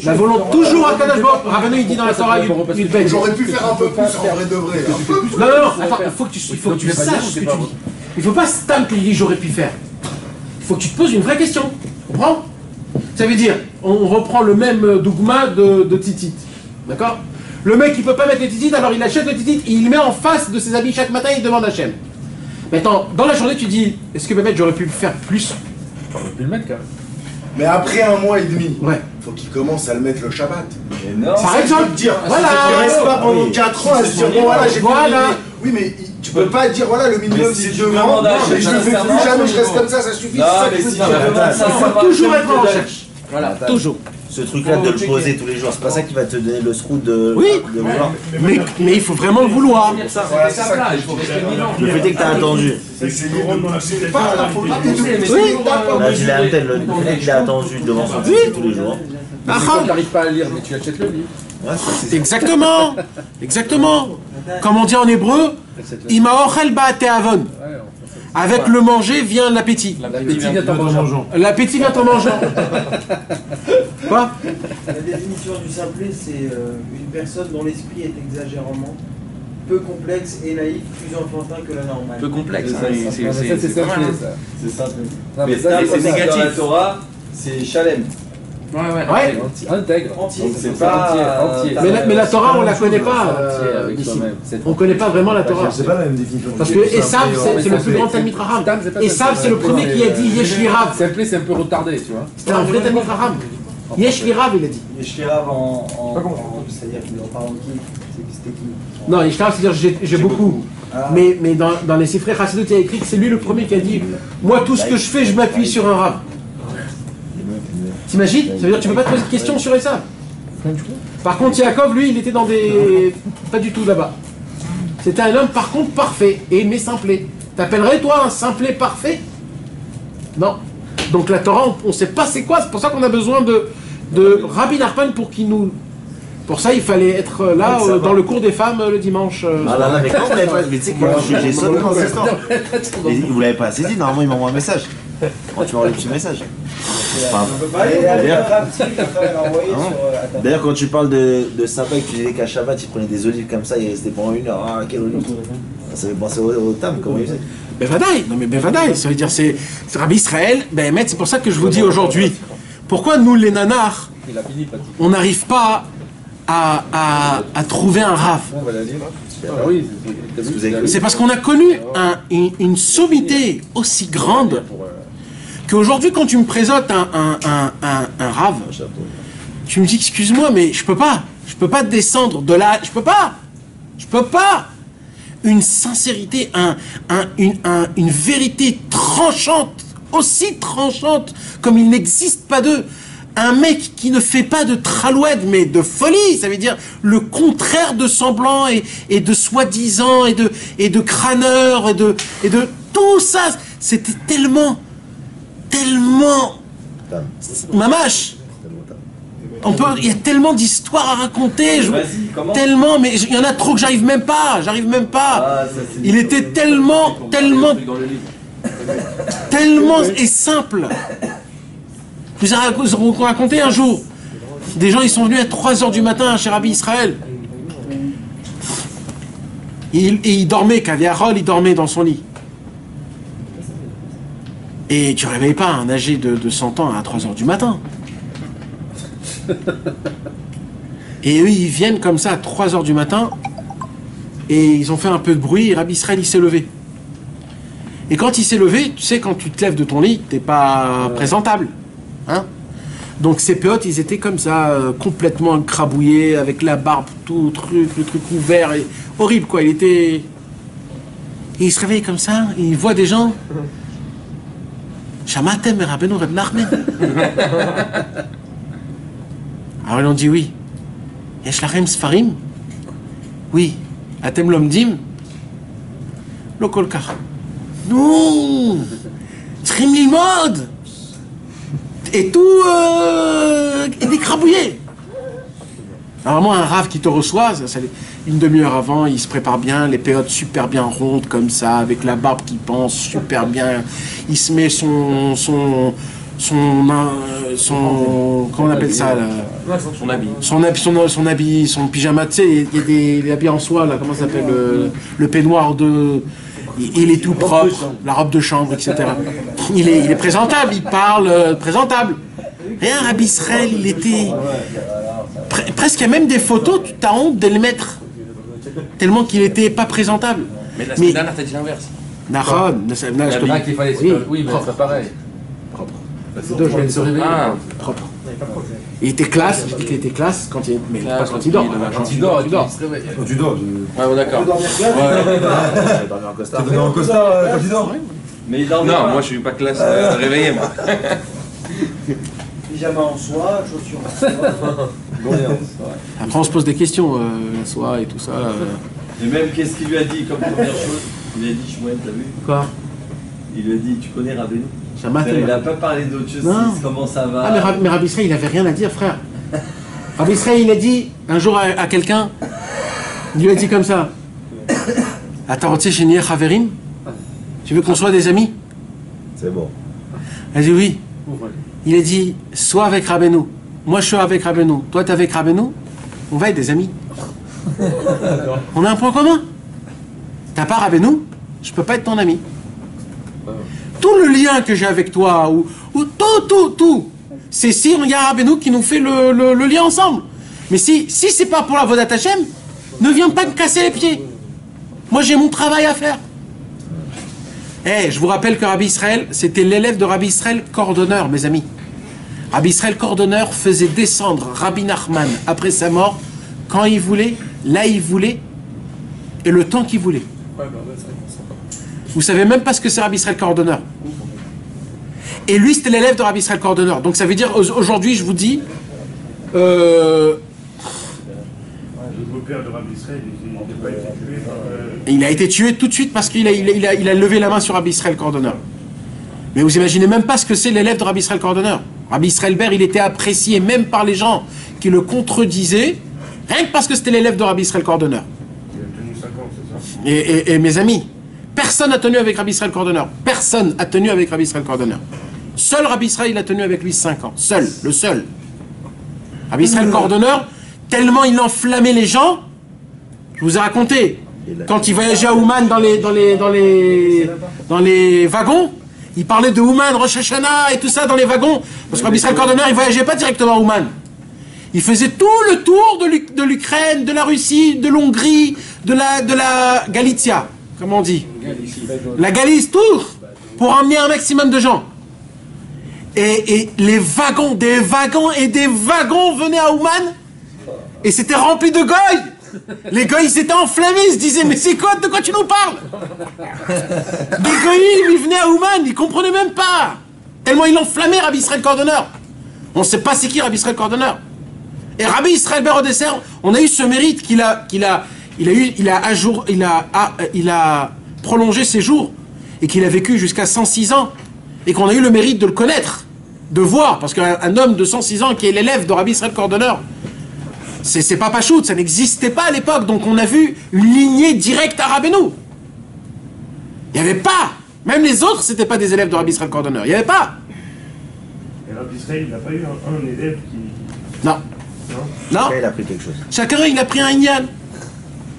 la volonté toujours à Kadosh Baruch Hu? Rabbeinu, il dit dans la Torah, une bête. J'aurais pu faire un peu plus en vrai de vrai. Un peu plus. Non, attends, il faut que tu saches ce que tu dis. Il faut pas stam que tu dis j'aurais pu faire. Il faut que tu te poses une vraie question. Tu comprends? Ça veut dire, on reprend le même dogma de titit. D'accord? Le mec, il peut pas mettre les titites, alors il achète le titit, et il le met en face de ses habits chaque matin, il demande Hachem. Maintenant, dans la journée, tu dis, est-ce que Béhémet, j'aurais pu faire plus? T'aurais pu le mettre, quand même. Mais après un mois et demi, Ouais. faut qu'il commence à le mettre le Shabbat. Par exemple, Dire, voilà. il reste pas pendant 4 ans à se dire, bon voilà, j'ai Voilà. fait. Oui, mais tu peux pas dire, voilà, le minimum Mais si c'est tu 2 demandes ans, à mais je le fais sincèrement, plus jamais, je reste toujours. comme ça suffit. Non, c'est ça mais que je si veux tu dire. demandes ça, Il ça faut va toujours marcher être en plus recherche. Voilà, toujours. Ce truc-là de le poser tous les jours, c'est pas ça qui va te donner le srout de Oui. de vouloir. Mais il faut vraiment le vouloir. Voilà, c'est ça. Il faut rester vivant. Le fait est que t'as attendu. C'est pas la faute. Oui. On a dit la antenne, le fait qu'il a attendu devant son titre tous les jours. Mais c'est quand t'arrives pas à lire, mais tu achètes le livre. Ouais, ça, c'est Exactement. Exactement. Comme on dit en hébreu, Imaochel ba'ateavon. Avec le manger vient l'appétit. L'appétit vient en mangeant. L'appétit vient en mangeant. Quoi? La définition du simplet, c'est une personne dont l'esprit est exagérément peu complexe et naïf, plus enfantin que la normale. Peu complexe. C'est ça, hein, Ça, c'est pas mal, simple, hein. ça. C'est simple. Non, Mais mais ça, ça, c'est c'est négatif. dans la Torah, c'est Shalem. Ouais, ouais. Ouais. Intègre. Entier. Donc c'est C'est pas entier. Mais la Torah, on la connaît pas. Entier avec Ici. toi-même. On connaît pas vraiment la Torah. C'est pas la même définition. Parce que Esav, c'est le plus grand Talmid Raham. Esav, c'est le premier qui a dit Yesh li Rav. Simple, c'est un peu retardé, tu vois. C'était un vrai Talmid Raham. Yesh li Rav, il a dit. Yeshirav c'est-à-dire qu'il en parle en qui? C'était qui? Non, Yesh li Rav, c'est-à-dire j'ai beaucoup. Mais dans les Sifrei Chassidut, il y a écrit que c'est lui le premier qui a dit moi, tout ce que je fais, je m'appuie sur un Rav. T'imagines? Ça veut dire que tu peux pas te poser de questions sur Esav. Par contre, Yaakov, lui, il était dans des... pas du tout là-bas. C'était un homme, par contre, parfait et aimé simplet. T'appellerais, toi, un simplet parfait? Non. Donc la Torah, on sait pas c'est quoi. C'est pour ça qu'on a besoin de Rabbi Nachman pour qu'il nous... Pour ça, il fallait être là, dans le cours des femmes, le dimanche. Ah là là, mais quand vous l'avez pas. Mais tu sais que moi, j'ai sauté dans cette histoire. Mais vous l'avez pas saisi, normalement, il m'envoie un message. Moi, tu m'envoies les petits messages. Enfin, D'ailleurs, quand tu parles de Saba et que tu disais qu'à Shabbat, il prenait des olives comme ça, il restait pendant 1 heure. Ah, quelle olive? Ça fait penser au tam, comment il faisait. Bevadaï, non mais Bevadaï, ça veut dire c'est Rabbi Israël, c'est pour ça que je vous dis aujourd'hui, pourquoi nous les nanars, Il a fini, Patrick. on n'arrive pas à trouver un Rav? On va la lire. Ah oui, C'est parce qu'on a connu une sommité aussi grande qu'aujourd'hui quand tu me présentes un Rav, tu me dis excuse-moi mais je peux pas descendre de là, je peux pas. Une sincérité, une vérité tranchante, aussi tranchante comme il n'existe pas d'eux. Un mec qui ne fait pas de traloued, mais de folie, ça veut dire le contraire de semblant et de soi-disant et de crâneur et de tout ça. C'était tellement mamache. Il y a tellement d'histoires à raconter, tellement, mais il y en a trop que j'arrive même pas. Il était tellement et simple. Je vous ai raconté un jour, des gens ils sont venus à 3h du matin chez Rabbi Israël. Et il dormait, Kaviarol, il dormait dans son lit. Et tu ne réveilles pas un âgé de 100 ans à 3h du matin. Et eux, ils viennent comme ça à 3 h du matin, et ils ont fait un peu de bruit, et Rabbi Israël, il s'est levé. Et quand il s'est levé, tu sais, quand tu te lèves de ton lit, t'es pas présentable. Hein? Donc ces péotes, ils étaient comme ça, complètement crabouillés, avec la barbe, tout le truc ouvert, et horrible quoi, il était... Et il se réveille comme ça, et il voit des gens... Shamatem Rabbeinu Reb Nachman. Alors ils ont dit oui. Yesh lachem sfarim? Oui. Atem lomdim? Lo kol kach. Non! Trim lilmod! Et tout est décrabouillé. Normalement, un rave qui te reçoit, une demi-heure avant, il se prépare bien, les péotes super bien rondes comme ça, avec la barbe qui pense super bien. Il se met son comment on appelle ça là? Son habit, son pyjama, tu sais, il y a des habits en soie là, comment ça s'appelle, le peignoir de... Il est tout propre, la robe de chambre, etc. Il est présentable, il parle présentable. Rien, Rabbi Israël, il était... Presque il y a même des photos, tu as honte de les mettre. Tellement qu'il était pas présentable. Mais la semaine dernière, t'as dit l'inverse. Nahon, qu'il fallait oui, mais c'est pas pareil. Propre. Je viens de se réveiller. Propre. Il était classe, je dis qu'il était classe quand il... Mais pas quand il dort. Quand il dort, Quand tu dors, Ouais, d'accord. dormir en costard. Tu dors en costard quand tu dors? Mais il dort Non, pas. moi je suis pas classe réveillé, moi. Pyjama en soie, chaussures en soie. Après on se pose des questions, la soie et tout ça. Et même, qu'est-ce qu'il lui a dit comme première chose? Il lui a dit, Shmuel, t'as vu? Quoi? Il lui a dit, tu connais Rabbeinu? Shamatem. Il n'a pas parlé d'autre chose, Non. comment ça va? Ah mais Rabbi Israël, il avait rien à dire, frère. Rabbi Israël, il a dit un jour à quelqu'un, il lui a dit comme ça: Attends, tu sais, chez Nier Haverim, tu veux qu'on soit des amis? C'est bon. Elle a dit oui. Il a dit, sois avec Rabbeinu. Moi, je suis avec Rabbeinu. Toi, t'es avec Rabbeinu. On va être des amis. On a un point commun. T'as pas Rabbeinu, je peux pas être ton ami. Tout le lien que j'ai avec toi, ou tout, c'est si il y a Rabbeinu qui nous fait le lien ensemble. Mais si c'est pas pour la Vodat Hashem, ne viens pas me casser les pieds. Moi, j'ai mon travail à faire. Je vous rappelle que Rabbi Israël, c'était l'élève de Rabbi Israël Cordonneur, mes amis. Rabbi Israël Cordonneur faisait descendre Rabbi Nachman après sa mort, quand il voulait, là il voulait, et le temps qu'il voulait. Vous savez même pas ce que c'est Rabbi Israël Cordonneur. Et lui, c'était l'élève de Rabbi Israël Cordonneur. Donc ça veut dire, aujourd'hui, je vous dis... Le beau-père de Rabbi Israël, il n'a pas été tué par... Il a été tué tout de suite parce qu'il a levé la main sur Rabbi Israël Cordonneur. Mais vous imaginez même pas ce que c'est l'élève de Rabbi Israël Cordonneur. Rabbi Israël Ber, il était apprécié même par les gens qui le contredisaient, rien que parce que c'était l'élève de Rabbi Israël Cordonneur. Il a tenu 5 ans, c'est ça? Et mes amis, personne n'a tenu avec Rabbi Israël Cordonneur. Personne n'a tenu avec Rabbi Israël Cordonneur. Seul Rabbi Israël a tenu avec lui 5 ans. Seul, le seul. Rabbi Israël Cordonneur, tellement il enflammait les gens, je vous ai raconté, quand il voyageait à Ouman dans les wagons, il parlait de Ouman, Rosh Hashanah et tout ça dans les wagons, parce que Rabbi Israël Cordonneur, il voyageait pas directement à Ouman. Il faisait tout le tour de l'Ukraine, de la Russie, de l'Hongrie, de la Galicia, comment on dit? La Galice, tout, pour emmener un maximum de gens. Et les wagons, des wagons et des wagons venaient à Ouman, et c'était rempli de goy. Les goy, ils étaient enflammés, ils se disaient, mais c'est quoi, de quoi tu nous parles? Des goy, ils venaient à Ouman, ils comprenaient même pas. Tellement il enflammait Rabbi Israël Cordonneur. On ne sait pas c'est qui Rabbi Israël Cordonneur. Et Rabbi Israël Ber au dessert, on a eu ce mérite qu'il a prolongé ses jours, et qu'il a vécu jusqu'à 106 ans, et qu'on a eu le mérite de le connaître, de voir, parce qu'un homme de 106 ans qui est l'élève de Rabbi Israël Cordonneur, c'est pas Pachout, ça n'existait pas à l'époque, donc on a vu une lignée directe à Rabbeinu. Il n'y avait pas, même les autres, c'était pas des élèves de Rabbi Israël Cordonneur, il n'y avait pas. Et Rabbi Israël, il n'a pas eu un élève qui... Non. Non. Il a pris quelque chose. Chacun, il a pris un Inyan.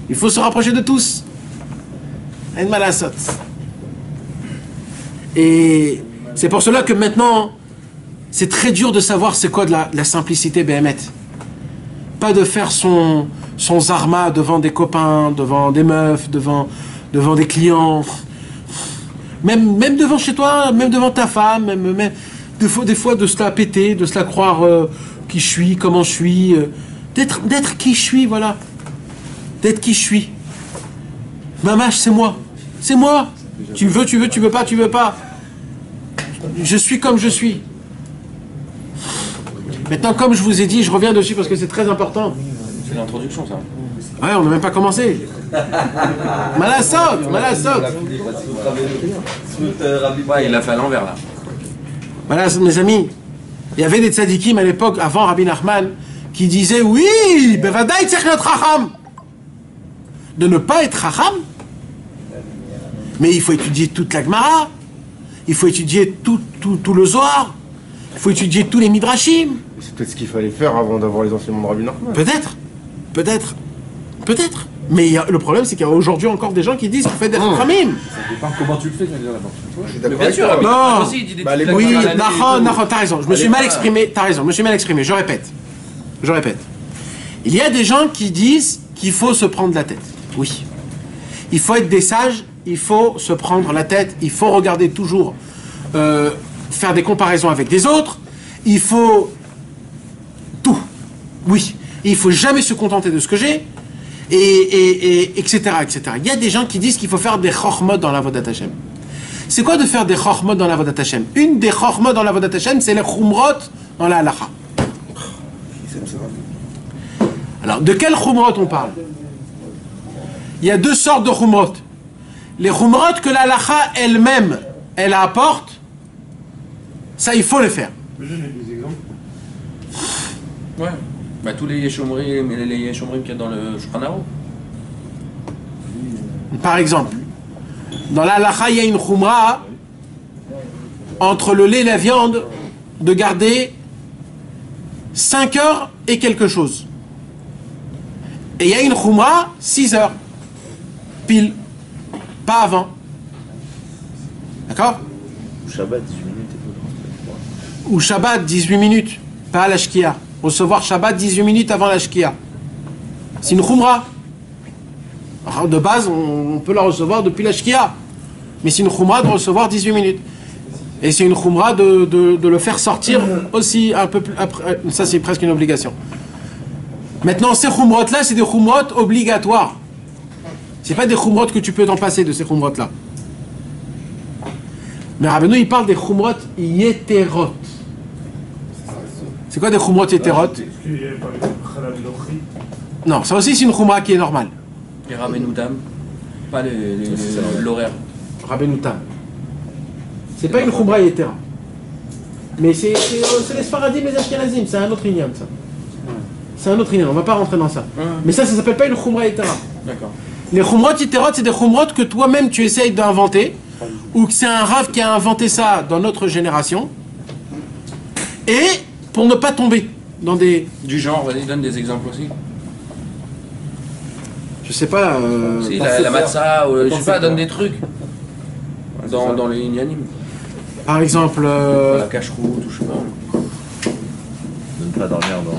Il faut se rapprocher de tous. Aïn Malasot. Et c'est pour cela que maintenant, c'est très dur de savoir c'est quoi de la simplicité Béhémet. Pas de faire son zarma devant des copains, devant des meufs, devant des clients. Même devant chez toi, même devant ta femme, même des fois de se la péter, de se la croire qui je suis, comment je suis, d'être qui je suis, voilà. D'être qui je suis. Mamache, c'est moi. C'est moi. Tu veux, tu veux pas, tu veux pas. Je suis comme je suis. Maintenant, comme je vous ai dit, je reviens dessus parce que c'est très important. C'est l'introduction, ça. Ouais, on n'a même pas commencé. Malassot. Ouais, il l'a fait à l'envers là. Voilà, mes amis. Il y avait des tzadikim à l'époque, avant Rabbi Nachman, qui disaient oui, bevadaï tzech notre racham. De ne pas être racham. Mais il faut étudier toute la Gemara. Il faut étudier tout le Zohar. Il faut étudier tous les midrashim. C'est peut-être ce qu'il fallait faire avant d'avoir les enseignements de Rabbi Nachman. Peut-être. Mais le problème, c'est qu'il y a aujourd'hui encore des gens qui disent qu'il faut d'être Khamim. Ça dépend comment tu le fais, je veux dire d'abord. Je suis d'accord Bien avec sûr, toi. Rabbi Non. Nachman aussi, il dit des Bah, trucs les- là Oui, qui parlent à la Nahon, t'as raison. Je me suis mal exprimé. T'as raison, je me suis mal exprimé. Je répète. Il y a des gens qui disent qu'il faut se prendre la tête. Oui. Il faut être des sages, il faut se prendre la tête, il faut regarder toujours, faire des comparaisons avec des autres, il faut tout. Oui. Il faut jamais se contenter de ce que j'ai, et etc., etc. Il y a des gens qui disent qu'il faut faire des chormot dans la Avodat Hashem. C'est quoi de faire des chormot dans la Avodat Hashem? Une des chormot dans la Avodat Hashem, c'est les chumrot dans la halacha. Alors, de quel chumrot on parle? Il y a deux sortes de chumrot. Les chumrot que la halacha elle-même, elle apporte, ça il faut le faire. Je vais donner des exemples. Ouais. Bah tous les yeshomrim qu'il y a dans le Shulchan Aruch. Par exemple, dans la halacha, il y a une chumra entre le lait et la viande de garder 5 heures et quelque chose. Et il y a une chumra 6 heures. Pile. Pas avant. D'accord? Shabbat, 18 minutes et tout. Ou Shabbat, 18 minutes. Pas à la shkia. Recevoir Shabbat 18 minutes avant la shkia. C'est une chumra. Alors, de base, on peut la recevoir depuis la shkia. Mais c'est une chumra de recevoir 18 minutes. Et c'est une chumra de le faire sortir aussi un peu plus après. Ça, c'est presque une obligation. Maintenant, ces chumrot-là, c'est des chumrot obligatoires. C'est pas des chumrot que tu peux t'en passer de ces chumrot-là. Mais Rabbeinu, il parle des chumrot yeterot. C'est quoi des chumrot yeterot? Est-ce qu'il n'y avait pas le Khalal Lochri? Non, ça aussi c'est une chumra qui est normale. Les Rabbeinu Tam, pas l'horaire. Rabbeinu Tam. C'est pas une chumra yetera. Mais c'est les Sfaradim, les Ashkenazim, c'est un autre igname ça. C'est un autre igname, on va pas rentrer dans ça. Mais ça s'appelle pas une chumra yetera. D'accord. Les chumrot yeterot, c'est des chumrot que toi-même tu essayes d'inventer, ou que c'est un Rav qui a inventé ça dans notre génération, et pour ne pas tomber dans des... Du genre, vas-y, donne des exemples aussi. Je sais pas... Si, la matzah, je sais pas, donne des trucs. Dans les Inyanim. Par exemple... La cache-route, ou je sais pas. De ne pas dormir dans.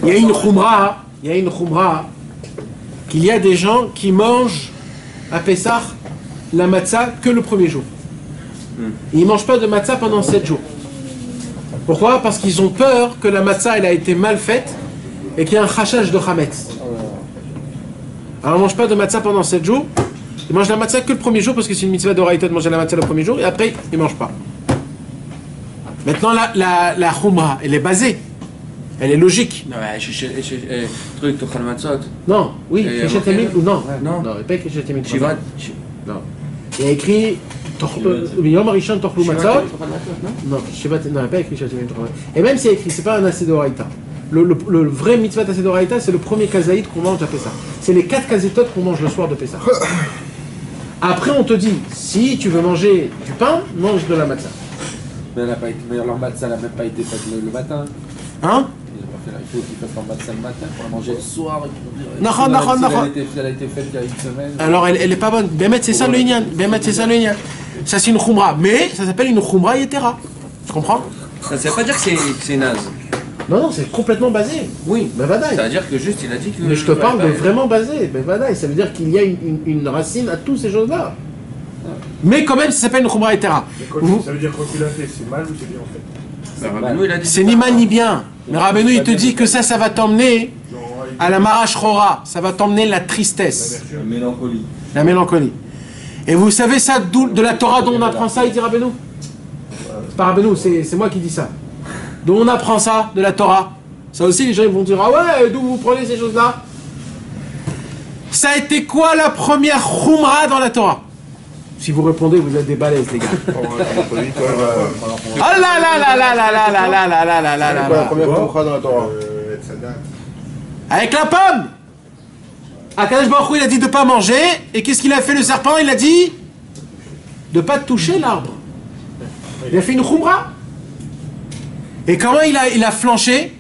Il y a une chumra qu'il y a des gens qui mangent à Pessah la matzah que le premier jour. Ils ne mangent pas de matzah pendant 7 jours. Pourquoi? Parce qu'ils ont peur que la matzah elle a été mal faite et qu'il y a un chachage de chametz. Alors ils ne mangent pas de matzah pendant 7 jours. Ils mangent la matzah que le premier jour parce que c'est une mitzvah d'oraïta de manger la matzah le premier jour et après ils ne mangent pas. Maintenant la chumra elle est basée. Elle est logique. Non, mais truc, Tochal Matzot. Non, oui, Et Keshet Yamim ou non? Non. Non, pas Keshet Yamim. Shivat. Non. Il y a écrit Yom Rishon Torchlu Matzot. Non, Shivat, non, il n'y a pas écrit Keshet Yamim. Et même s'il y a écrit, c'est pas un Asedoraïta. Le vrai mitzvah Asedoraïta, c'est le premier kazaït qu'on mange à Pessah. C'est les 4 kazetot qu'on mange le soir de Pessah. Après, on te dit, si tu veux manger du pain, mange de la matzah. Mais elle n'a pas été, mais leur matzah n'a même pas été faite le matin. Hein? Ils ont pas fait faut qu'il fasse un matin le matin pour la manger le soir. Elle a été faite il y a une semaine. Alors elle est pas bonne. Bémet, c'est ça le Inyan. Bémet, c'est ça le Inyan. Ça, c'est une khumra. Mais ça s'appelle une khumra yetera. Tu comprends? Ça ne veut pas dire que c'est naze. Non, c'est complètement basé. Oui, mais Ça veut dire que juste il a dit que. Mais je te parle de vraiment basé. Mais vadaï, ça veut dire qu'il y a une racine à toutes ces choses-là. Mais quand même, ça s'appelle une khumra yetera. Ça veut dire quoi qu'il a fait, c'est mal ou c'est bien en fait? Rabbeinu, il a dit C'est ni mal ni bien. Mais Rabbeinu, il te dit que ça va t'emmener à la marash chora. Ça va t'emmener la tristesse. La mélancolie. La mélancolie. Et vous savez ça de la Torah dont on apprend ça, il dit Rabbeinu? C'est pas Rabbeinu, c'est moi qui dis ça. D'où on apprend ça, de la Torah. Ça aussi, les gens ils vont dire, ah ouais, d'où vous prenez ces choses-là? Ça a été quoi la première khumra dans la Torah? Si vous répondez, vous êtes des balèzes, les gars. Ah là là là là là là là là là là là là là La là. première khumra dans la Torah. Avec la pomme. Akadosh Baruch Hu, il a dit de ne pas manger. Et qu'est-ce qu'il a fait le serpent? Il a dit de ne pas toucher l'arbre. Il a fait une khumra. Et comment il a flanché?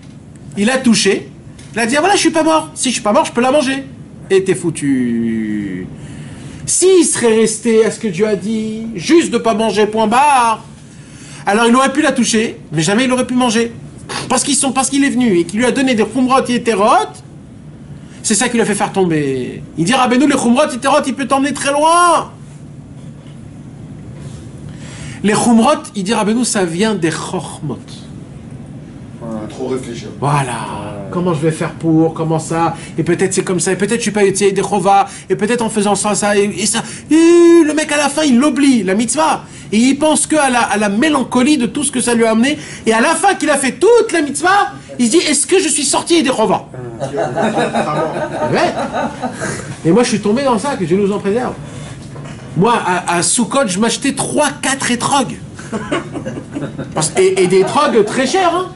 Il a touché. Il a dit, ah voilà, je suis pas mort. Si je suis pas mort, je peux la manger. Et t'es foutu. S'il serait resté à ce que Dieu a dit, juste de ne pas manger, point barre, alors il aurait pu la toucher, mais jamais il aurait pu manger. Parce qu'il est venu et qu'il lui a donné des khumrot yetérot, c'est ça qui lui a fait faire tomber. Il dit, Rabbeinu, les khumrot yetérot, il peut t'emmener très loin. Les khumrot, il dit, Rabbeinu, ça vient des chokhmot. Trop réfléchir. Voilà. Comment je vais faire pour, comment ça, et peut-être c'est comme ça, et peut-être je suis pas yotzei des chova, et peut-être en faisant ça, et ça. Et le mec à la fin, il l'oublie, la mitzvah. Et il pense à la mélancolie de tout ce que ça lui a amené. Et à la fin qu'il a fait toute la mitzvah, il se dit, est-ce que je suis sorti des chova? Ouais. Et moi je suis tombé dans ça, que Dieu nous en préserve. Moi, à Soukot, je m'achetais 3-4 étrogues. Et des étrogues très chères, hein.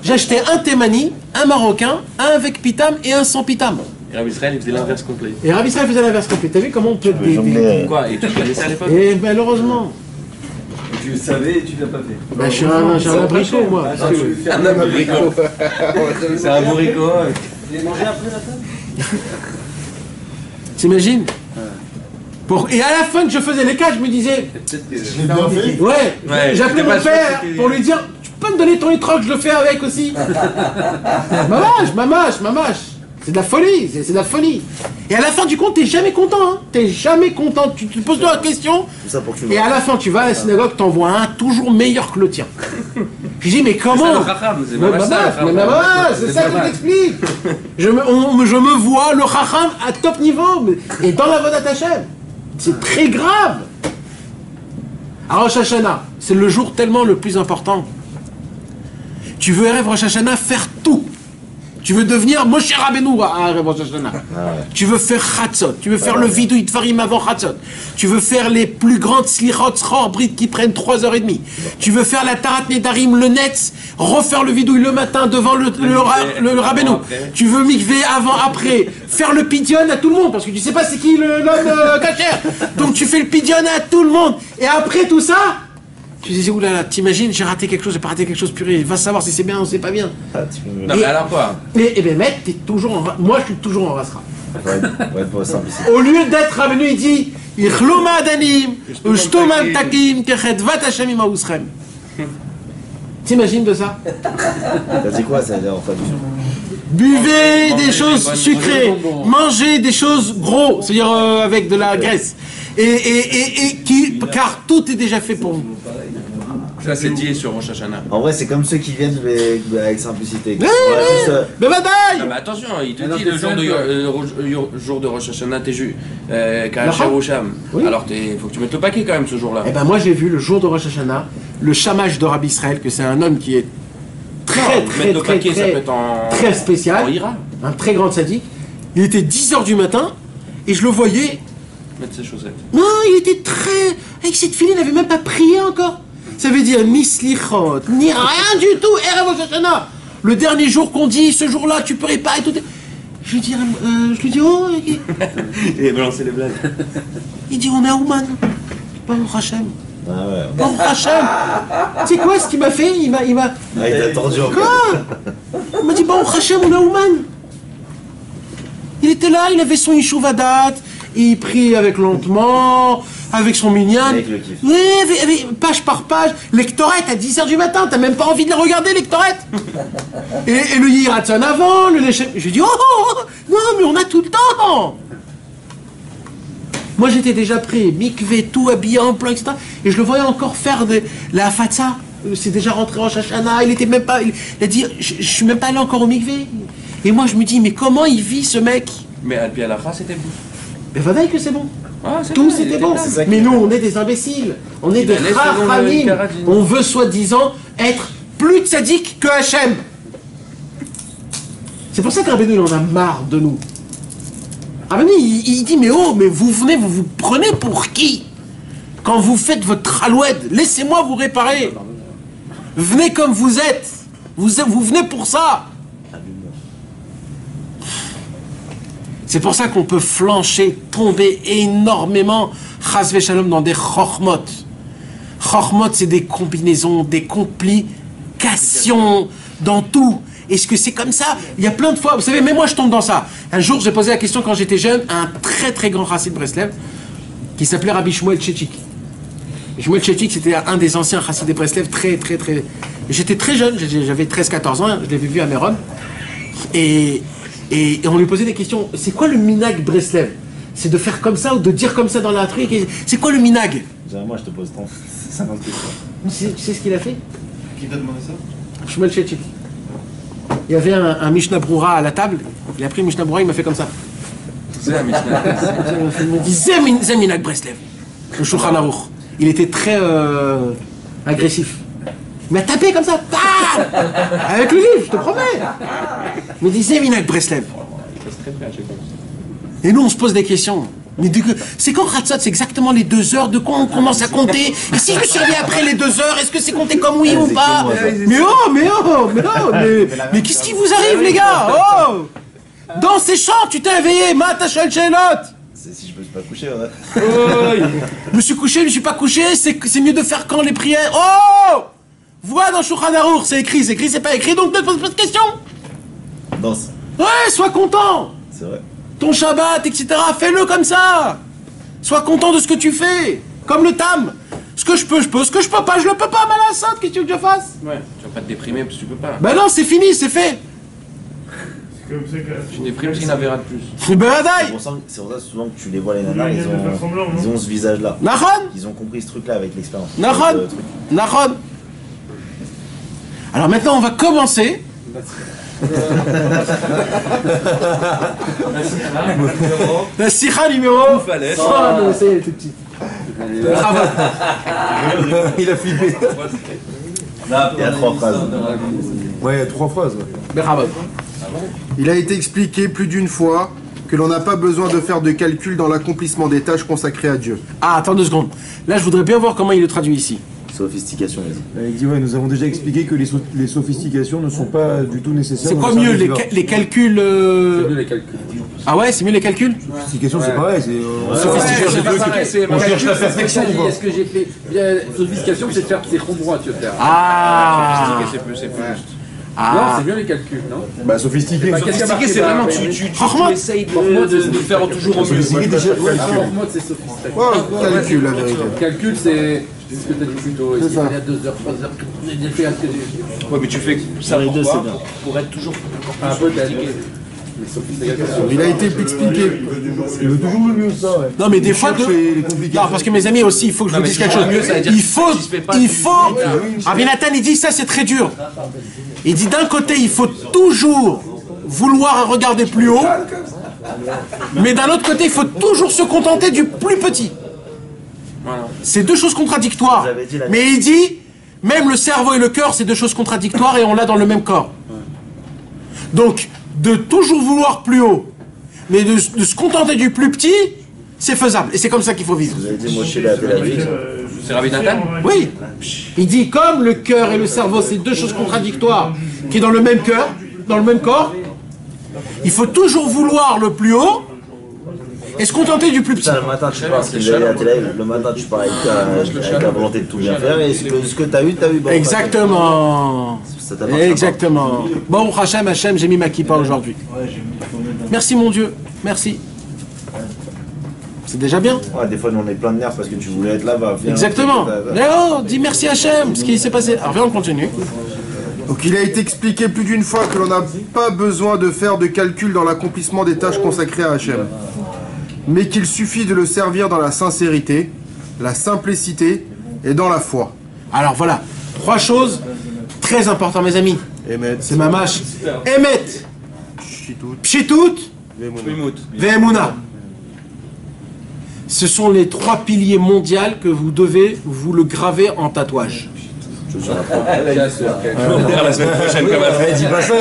J'achetais un Thémani, un Marocain, un avec pitam et un sans pitam. Et Rabbi Israël, il faisait l'inverse complet. Et Rabbi Israël faisait l'inverse complet. T'as vu comment on peut... Quoi? Et tu connaissais à l'époque? Et malheureusement... Et tu le savais et tu l'as pas fait. Bah, je suis un abricot, moi. Ah, tu veux faire un abricot. C'est un bourricot. Il est mangé après la table? T'imagines? Et à la fin que je faisais les cas, je me disais... Ouais, j'appelais mon père pour lui dire... Tu peux me donner ton étrogue, je le fais avec aussi. Mamache. C'est de la folie, c'est de la folie. Et à la fin du compte, t'es jamais content, hein. T'es jamais content. Tu te poses la question. Et à la fin, tu vas à la synagogue, t'en vois un toujours meilleur que le tien. Je dis, mais comment? C'est ça qu'on t'explique. Je me vois le chacham à top niveau et dans la Vodat Hashem. C'est très grave. À Rosh Hashanah, c'est le jour tellement le plus important. Tu veux Erev Rosh Hashanah faire tout. Tu veux devenir Moshe Rabbeinu à Erev Rosh Hashanah. Tu veux faire Chatzot. Tu veux faire le vidouille Dvarim avant Chatzot. Tu veux faire les plus grandes slichot schor brit qui prennent 3h30. Tu veux faire la Tarat Nedarim, le Netz, refaire le vidouille le matin devant le Rabbeinu. Tu veux mikvé avant, après. Faire le pidyon à tout le monde parce que tu sais pas c'est qui l'homme kacher. Donc tu fais le pidyon à tout le monde. Et après tout ça, tu disais, oulala, t'imagines, j'ai raté quelque chose, j'ai pas raté quelque chose, purée, va savoir si c'est bien ou c'est pas bien. Non, mais alors quoi? Et ben mec, t'es toujours en... Moi, je suis toujours en Rasra. Ouais, pour simplicité. Au lieu d'être revenu, il dit, Ichloma adanim, ushtomam takim, kechetvat Hashem ima usrem. T'imagines de ça? T'as dit quoi ça veut dire en traduction? Buvez des choses sucrées, mangez des choses gros, c'est-à-dire avec de la graisse. Car tout est déjà fait pour vous. Ça c'est dit sur Rosh Hashanah. En vrai, c'est comme ceux qui viennent avec simplicité. Mais badaï! Non, mais attention, il te dit le jour de Rosh Hashanah, t'es ju. Kacher Rosham. Alors faut que tu mettes le paquet quand même ce jour-là. Eh ben moi j'ai vu le jour de Rosh Hashanah, le chamash de Rabbi Israël, que c'est un homme qui est très spécial, un très grand sadique. Il était 10h du matin et je le voyais. Mettre ses chaussettes. Non, il était très... Avec cette fille, il n'avait même pas prié encore. Ça veut dire ni slichot, ni rien du tout. Erev Rosh Hashanah. Le dernier jour qu'on dit, ce jour-là, tu peux pas et tout. Je lui dis, oh... Il a balancé les blagues. Il dit, on est à Ouman. Baruch Hashem. Ah ouais. Baruch Hashem. Tu sais quoi, ce qu'il m'a fait? Il m'a... Ah, il t'a tordu encore. Quoi? Il m'a dit, bon, Hachem, on a Ouman. Il était là, il avait son Yishuvadat, il prie avec lentement, avec son minyan. Oui, page par page. Lectorette à 10h du matin, t'as même pas envie de le regarder, lectorette. Et le Yiratson avant, le Léchem. Je lui dis, non, mais on a tout le temps. Moi j'étais déjà prêt, mikvé, tout habillé en plein, etc. Et je le voyais encore faire la fatsa. C'est déjà rentré en Shashana, il était même pas. Il a dit, je suis même pas allé encore au mikvé. Et moi je me dis, mais comment il vit ce mec? Mais Alpi à la fin c'était bon. Mais va que c'est bon. Ah, tout c'était bon. Mais nous on est des imbéciles. On est des rachamim. On veut soi-disant être plus tzaddik que Hachem. C'est pour ça que Rabbeinu il en a marre de nous. Rabbeinu il dit, mais vous venez, vous vous prenez pour qui? Quand vous faites votre haloued, laissez-moi vous réparer. Venez comme vous êtes. Vous venez pour ça. C'est pour ça qu'on peut flancher, tomber énormément, chas v'shalom, dans des chormot. Chormot, c'est des combinaisons, des complications, dans tout. Est-ce que c'est comme ça? Il y a plein de fois, vous savez, même moi je tombe dans ça. Un jour, j'ai posé la question quand j'étais jeune à un très très grand chassid de Breslev, qui s'appelait Rabbi Shmuel Tchétchik. Shmuel Tchétchik, c'était un des anciens chassid de Breslev, très. J'étais très jeune, j'avais 13-14 ans, je l'avais vu à Méron. Et on lui posait des questions. C'est quoi le minag Breslev? C'est de faire comme ça ou de dire comme ça dans la truc? C'est quoi le minag? Moi, je te pose 50 questions. Tu sais ce qu'il a fait? Qui t'a demandé ça? Shmuel Tchétchik. Il y avait un Mishnah Broura à la table. Il a pris le Mishnah Broura, il m'a fait comme ça. C'est un Mishnah. Il m'a dit Zem minag Breslev. Le Shulchan Aruch. Il était très agressif. Il m'a tapé comme ça, avec le livre, je te promets. Il me disait Minak Breslev. Et nous, on se pose des questions. Mais c'est quand Khatsat, c'est exactement les 2 heures, de quoi on commence à compter? Et si je me suis réveillé après les 2 heures, est-ce que c'est compté comme oui ou pas? Mais qu'est-ce qui vous arrive, les gars? Oh! Dans ces chants, tu t'es éveillé, Matachel Shelot. Si je me suis pas couché, ouais. Je me suis couché, je me suis pas couché, c'est mieux de faire quand les prières. Oh! Vois dans Shulchan Aruch, c'est écrit, c'est pas écrit, donc ne te pose pas de questions. Danse. Ouais, sois content. C'est vrai. Ton Shabbat, etc., fais-le comme ça. Sois content de ce que tu fais. Comme le tam. Ce que je peux, ce que je peux pas, je le peux pas, Malassad, qu'est-ce que tu veux que je fasse? Ouais, tu vas pas te déprimer parce que tu peux pas. Ben non, c'est fini, c'est fait. C'est comme ça que... Tu déprimes parce qu'il n'avait rien de plus. Ben badaï. C'est pour ça souvent que tu les vois, les nanas, ils ont ce visage-là. Nahon. Ils ont compris ce truc-là avec l'expérience. Nahon. Alors maintenant, on va commencer. La sikha numéro. C'est tout petit. Il a flippé. Il y a 3 phrases. Ouais, il y a 3 phrases. Ouais. Il a été expliqué plus d'une fois que l'on n'a pas besoin de faire de calcul dans l'accomplissement des tâches consacrées à Dieu. Ah, attends 2 secondes. Là, je voudrais bien voir comment il le traduit ici. Sophistication, vas-y. Il dit, ouais, nous avons déjà expliqué que les sophistications ne sont pas du tout nécessaires. C'est quoi mieux, les calculs C'est mieux les calculs. Ah ouais, c'est mieux les calculs? Sophistication, c'est pareil. Sophistication, c'est pas pareil. On cherche la perfection. Est-ce que j'ai fait bien? Sophistication, c'est de faire des ronds tu veux faire. Ah. Sophistiqué, c'est plus juste. Non, c'est bien les calculs, non? Bah, sophistiqué. Sophistiqué, c'est vraiment tu essayes de faire toujours au mieux. Mode, c'est sophistiqué. Calcul, la vérité. Calcul, c'est ce que tu as dit plus tôt. Il y a 2 heures, 3 heures, j'ai fait un truc. Ouais, mais tu fais ça Les deux, c'est bien. pour être toujours Un peu sophistiqué. Il a été expliqué. Il veut toujours le mieux, ça, ouais. Non, mais des fois, non, parce que mes amis aussi, il faut que je vous dise quelque chose. Il faut. Rabbi Nathan, il dit ça, c'est très dur. Il dit d'un côté, il faut toujours vouloir regarder plus haut, mais d'un autre côté, il faut toujours se contenter du plus petit. C'est 2 choses contradictoires. Mais il dit, même le cerveau et le cœur, c'est 2 choses contradictoires et on l'a dans le même corps. Donc, de toujours vouloir plus haut, mais de se contenter du plus petit, c'est faisable. Et c'est comme ça qu'il faut vivre. Vous avez dit Moshe la Tel Aviv. C'est Rabbi Nathan? Oui. Il dit, comme le cœur et le cerveau, c'est 2 choses contradictoires, qui est dans le même cœur, dans le même corps, il faut toujours vouloir le plus haut, Et se contenter du plus petit. Le matin, tu pars, le matin, tu pars avec la volonté de tout bien faire, et ce que t'as eu, bon. Exactement. Exactement. Bon, Hachem, j'ai mis ma kippa aujourd'hui. Merci mon Dieu, merci. C'est déjà bien. Ouais, des fois, nous, on est plein de nerfs parce que tu voulais être là-bas. Exactement. Léo, dis merci Hachem, ce qui s'est passé. Alors, viens, on continue. Donc il a été expliqué plus d'une fois que l'on n'a pas besoin de faire de calcul dans l'accomplissement des tâches consacrées à Hachem, mais qu'il suffit de le servir dans la sincérité, la simplicité et dans la foi. Alors voilà, 3 choses très importantes mes amis. C'est ma mâche. Emet, Pshitut, Ve'emuna. Ce sont les 3 piliers mondiaux que vous devez vous le graver en tatouage. La semaine prochaine, quand même. Dis pas ça,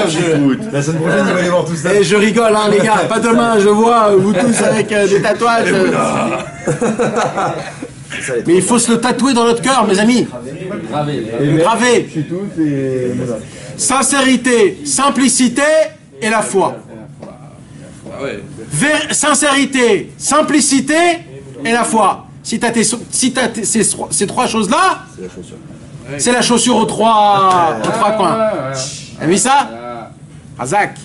la semaine prochaine, il va aller voir tout ça. Et je rigole, hein, les gars. Pas demain, je vois vous tous avec des tatouages. Mais il faut se le tatouer dans notre cœur, mes amis. Graver. Sincérité, simplicité et la foi. Sincérité, simplicité et la foi. Si tu as ces 3 choses-là, c'est la chaussure aux 3 coins. T'as vu ça? Razak.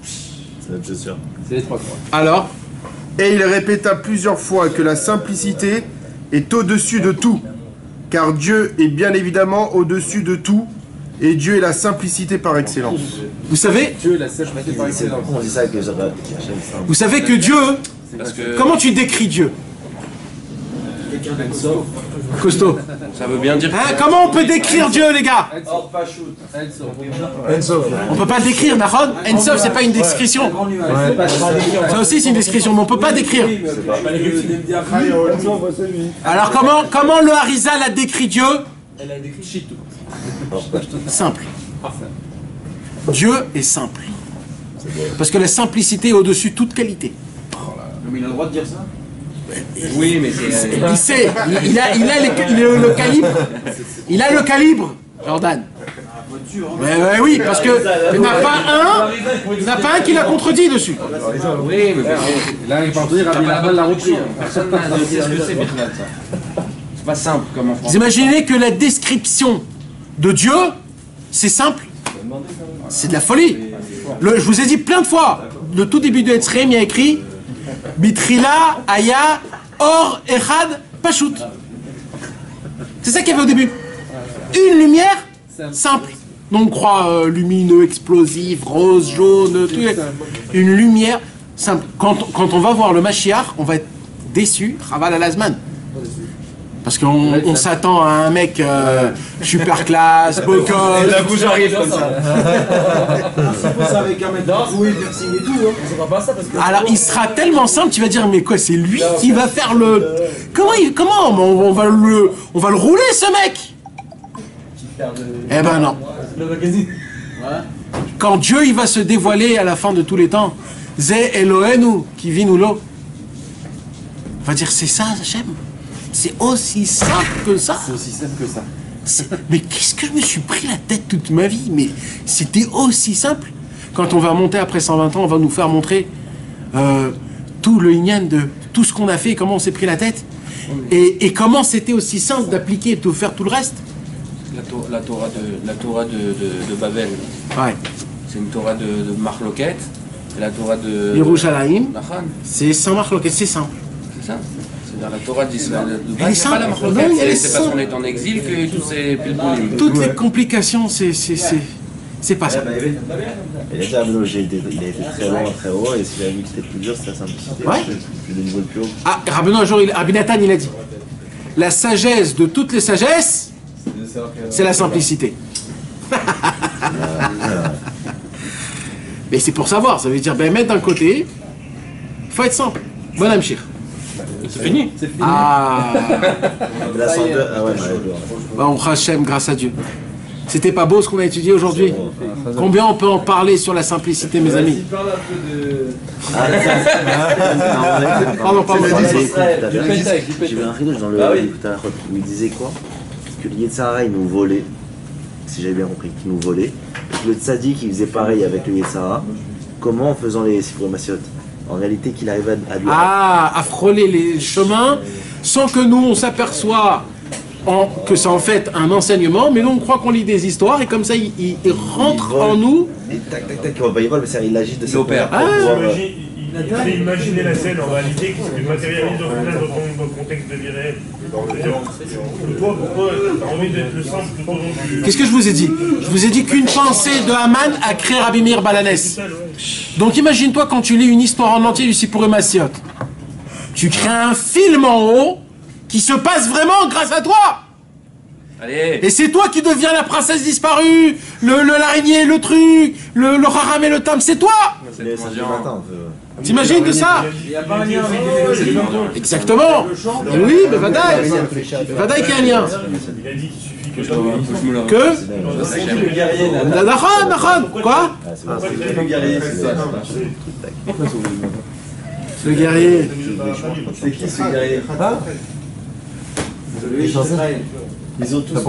C'est la chaussure. C'est les 3 coins. Alors? Et il répéta plusieurs fois que la simplicité est au-dessus de tout, car Dieu est bien évidemment au-dessus de tout, et Dieu est la simplicité par excellence. Vous savez? Dieu est la simplicité par excellence. On dit ça que vous savez que Dieu, comment tu décris Dieu? Costaud. Ça veut bien dire. Hein, comment on peut décrire Dieu, les gars? On peut pas le décrire, Nahon. Ensof, c'est pas une description. Ça aussi, c'est une description, mais on peut pas décrire. Alors, comment le Harizal a décrit Dieu? Elle a décrit Chitou. Simple. Dieu est simple. Parce que la simplicité est au-dessus de toute qualité. Mais il a le droit de dire ça? Oui, mais c'est. Il sait, il a le calibre. Il a le calibre, Jordan. Mais oui, parce que il n'y en a pas un qui l'a contredit dessus. Oui, mais là, il part dire, il l'a repris. Personne n'a dit ce que c'est, Bichlal, ça. C'est pas simple comme en français. Vous imaginez que la description de Dieu, c'est simple? C'est de la folie. Je vous ai dit plein de fois, le tout début de Etzreim, il y a écrit Bitrila, Aya, Or, Echad, Pashut. C'est ça qu'il y avait au début. Une lumière simple. Donc on croit lumineux, explosif, rose, jaune, tout. Une lumière simple. Quand on va voir le Mashiach, on va être déçu, Chaval al-Azman. Parce qu'on s'attend à un mec super classe, beau gosse. Et d'un coup j'arrive comme ça. C'est ça avec un mec tatoué, piercing et tout, hein. C'est pas ça parce que. Alors il sera tellement simple, tu vas dire mais quoi, c'est lui qui va faire le. Comment on va le rouler ce mec? Eh ben non. Quand Dieu il va se dévoiler à la fin de tous les temps, Ze Elohenu qui vit nous l'eau. On va dire c'est ça Hachem. C'est aussi simple que ça. C'est aussi simple que ça. Mais qu'est-ce que je me suis pris la tête toute ma vie? Mais c'était aussi simple. Quand on va monter après 120 ans, on va nous faire montrer tout le Inyan de tout ce qu'on a fait, comment on s'est pris la tête. Et comment c'était aussi simple d'appliquer et de faire tout le reste. La Torah de Babel. Ouais. C'est une Torah de Marloquet. Et la Torah de Yerushalayim, Nachan. c'est sans marloquet, c'est simple. C'est ça. C'est-à-dire la Torah d'Israël. Elle est C'est pas la simple. Marloquet, Non, elle est c'est parce simple. qu'on est en exil que tous ces pilpoulim. Toutes les complications, c'est pas ça. Il a dit à Abdou, il a été très loin, très haut, et s'il a vu que c'était plus dur, c'est la simplicité. Ouais. Plus de niveau le plus haut. Ah, Rabbeinu, un jour, Rabbi Nathan, il a dit la sagesse de toutes les sagesses, c'est la simplicité. Mais c'est pour savoir, ça veut dire, ben, mettre d'un côté, il faut être simple. Bon Amchir. C'est fini. C'est fini. Ah, La 102, ah ouais, bon, Hachem, grâce à Dieu. C'était pas beau ce qu'on a étudié aujourd'hui? Combien on peut en parler sur la simplicité, mes amis? Il parle un peu de. Pardon. J'ai vu un ridouche dans le où il disait quoi? Que le Yetzara il nous volait, si j'avais bien compris, qu'il nous volait. Et que le Tzadik il faisait pareil avec le Yetzara. Comment en faisant les Sifrou Massiot? En réalité, qu'il arrive à lui... à frôler les chemins sans que nous on s'aperçoit que c'est en fait un enseignement, mais nous on croit qu'on lit des histoires et comme ça il rentre en nous. Et tac tac tac, il vole, mais c'est-à-dire, il agit de cette manière. Il fait imaginer la scène en réalité qui se matérialise dans le contexte de vie réelle. Toi, pourquoi t'as envie d'être le centre tout au long du... Qu'est-ce que je vous ai dit? Je vous ai dit qu'une pensée de Haman a créé Rabbi Meir Balanès. Donc imagine-toi quand tu lis une histoire en entier du Sipurim Massiot. Tu crées un film en haut qui se passe vraiment grâce à toi. Allez. Et c'est toi qui deviens la princesse disparue, l'araignée, le truc, le haram et le tam, c'est toi. T'imagines de ça? Il n'y a pas un lien avec les Exactement. Oui, mais Vadaï. Vadaï qu'il y a un lien. Il a dit qu'il suffit que... Que Le guerrier, Nahon, quoi? le guerrier, c'est ça. Le guerrier. C'est qui ce guerrier? Ils ont tous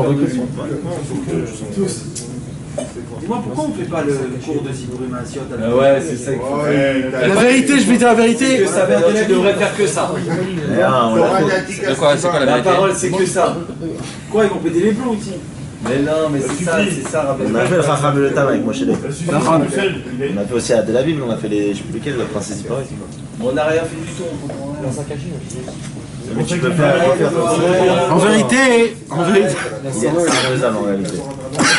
Dis-moi, pourquoi on ne fait pas le cours de Sipurim Massiot? Ouais, c'est ça qu'il faut. La vérité, je vais dire la vérité. Tu devrais faire que ça. De quoi? C'est quoi la La vérité? parole, c'est que ça. Quoi, ils vont péter les plombs ici? Mais non, mais c'est ça, Rabbi. On a fait le Chacham et le Tam avec Moshe Lev. On On a fait aussi à Tel Aviv, on a fait les, je sais plus lequel, la princesse disparue. On n'a rien fait du tout, on comprend rien. Mais tu peux faire En vérité, c'est infaisable en réalité.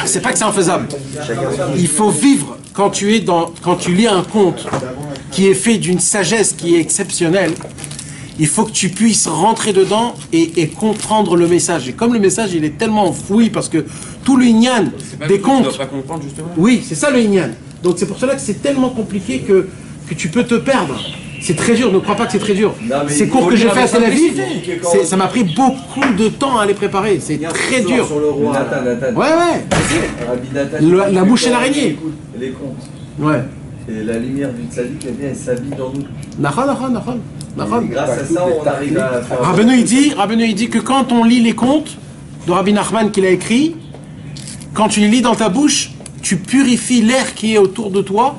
c'est pas que c'est infaisable. Chacun son... Il faut vivre quand tu lis un conte qui est fait d'une sagesse qui est exceptionnelle. Il faut que tu puisses rentrer dedans et comprendre le message. Et comme le message il est tellement enfoui parce que tout le Inyan des contes. Tu dois pas comprendre justement. Oui, c'est ça le Inyan. Donc c'est pour cela que c'est tellement compliqué que tu peux te perdre. C'est très dur, ne crois pas que c'est très dur. Ces cours que j'ai fait à Tel Aviv, ça m'a pris beaucoup de temps à les préparer. C'est très dur. Nathan. Ouais. La mouche et l'araignée. Les contes. Ouais. Et la lumière du tzaddik, eh bien, elle s'habille dans nous. Nahon. Et grâce à ça, on arrive à faire... Rabbeinu il dit que quand on lit les contes de Rabbi Nachman qu'il a écrit, quand tu les lis dans ta bouche, tu purifies l'air qui est autour de toi,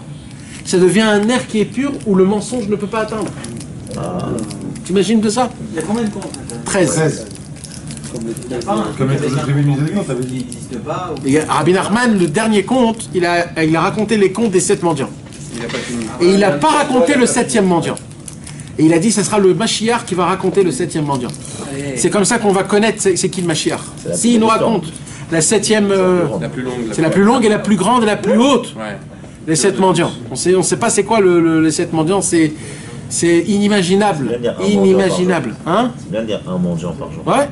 ça devient un air qui est pur où le mensonge ne peut pas atteindre. T'imagines de ça? Il y a combien de comptes? 13. Il n'y a pas un Comme truc les avec un prévenus nom des aliments, t'avais qui dit. n'existe pas ou... Et Rabbi Nachman, le dernier conte, il a raconté les contes des 7 mendiants. Il a pas fini. Et il n'a pas raconté le 7e mendiant. Et il a dit, ce sera le Mashiach qui va raconter le 7e mendiant. C'est comme ça qu'on va connaître c'est qui le Mashiach. S'il nous raconte la 7e... La plus longue. c'est la plus longue et la plus grande et la plus haute. Ouais. Les 7 mendiants. On sait pas c'est quoi les 7 mendiants, c'est inimaginable. Inimaginable. Hein? C'est bien de dire un mendiant par jour. Ouais.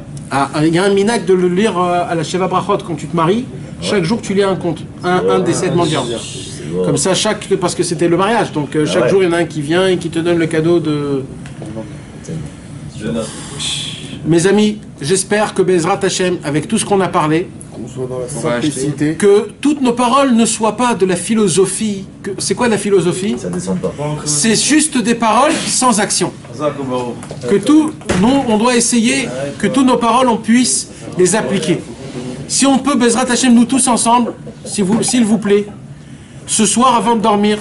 Il y a un minac de le lire à la Sheva Brachot quand tu te maries. Chaque jour tu lis un conte. Un des 7 mendiants. Comme ça, parce que c'était le mariage. Donc chaque jour il y en a un qui vient et qui te donne le cadeau de... Je note. Mes amis, j'espère que Bezrat Hashem, avec tout ce qu'on a parlé, Qu'on soit dans la On va acheter. simplicité. que toutes nos paroles ne soient pas de la philosophie. C'est quoi la philosophie? Ça descend pas. C'est juste des paroles sans action. Que tout, nous, on doit essayer que toutes nos paroles, on puisse les appliquer. Si on peut, Bezrat Hashem, nous tous ensemble, s'il vous plaît, ce soir avant de dormir,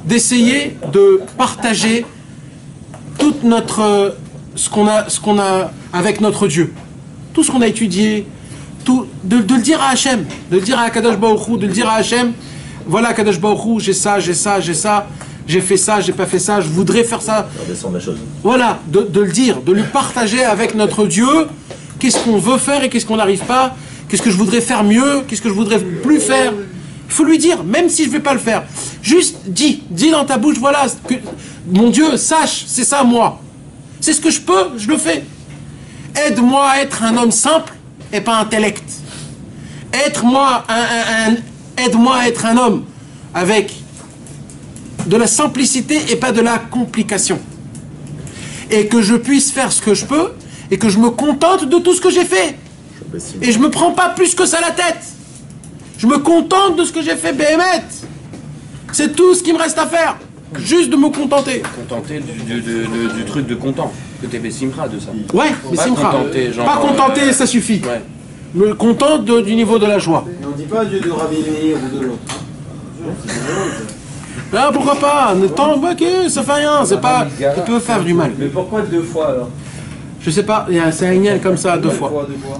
d'essayer de partager toute notre ce qu'on a avec notre Dieu, tout ce qu'on a étudié, de le dire à Hachem, de le dire à Kadosh Baruch Hu, de le dire à Hachem, voilà Kadosh Baruch Hu, j'ai ça, j'ai fait ça, j'ai pas fait ça, je voudrais faire ça. Redescendre la chose. Voilà, de le dire, de lui partager avec notre Dieu, qu'est-ce qu'on veut faire et qu'est-ce qu'on n'arrive pas, qu'est-ce que je voudrais faire mieux, qu'est-ce que je voudrais plus faire. Il faut lui dire, même si je ne vais pas le faire. Juste dis dans ta bouche, voilà, que mon Dieu, sache, c'est ça moi. C'est ce que je peux, je le fais. Aide-moi à être un homme simple et pas intellect. Aide-moi à être un homme avec de la simplicité et pas de la complication. Et que je puisse faire ce que je peux et que je me contente de tout ce que j'ai fait. Et je me prends pas plus que ça à la tête. Je me contente de ce que j'ai fait, Béhémet. C'est tout ce qui me reste à faire. Juste de me contenter. Contenter du truc de content. Que t'es Bessimra de ça. Ouais, Bessimra. Pas contenter, ça suffit. Ouais. Me contente du niveau de la joie. Et on dit pas Dieu de Rabbi Meir ou de l'autre. Ah, pourquoi pas? Ok, ça fait rien, c'est pas. Ça peut faire du mal. Mais pourquoi 2 fois alors? Je sais pas, c'est un yen comme ça 2 fois. Deux fois.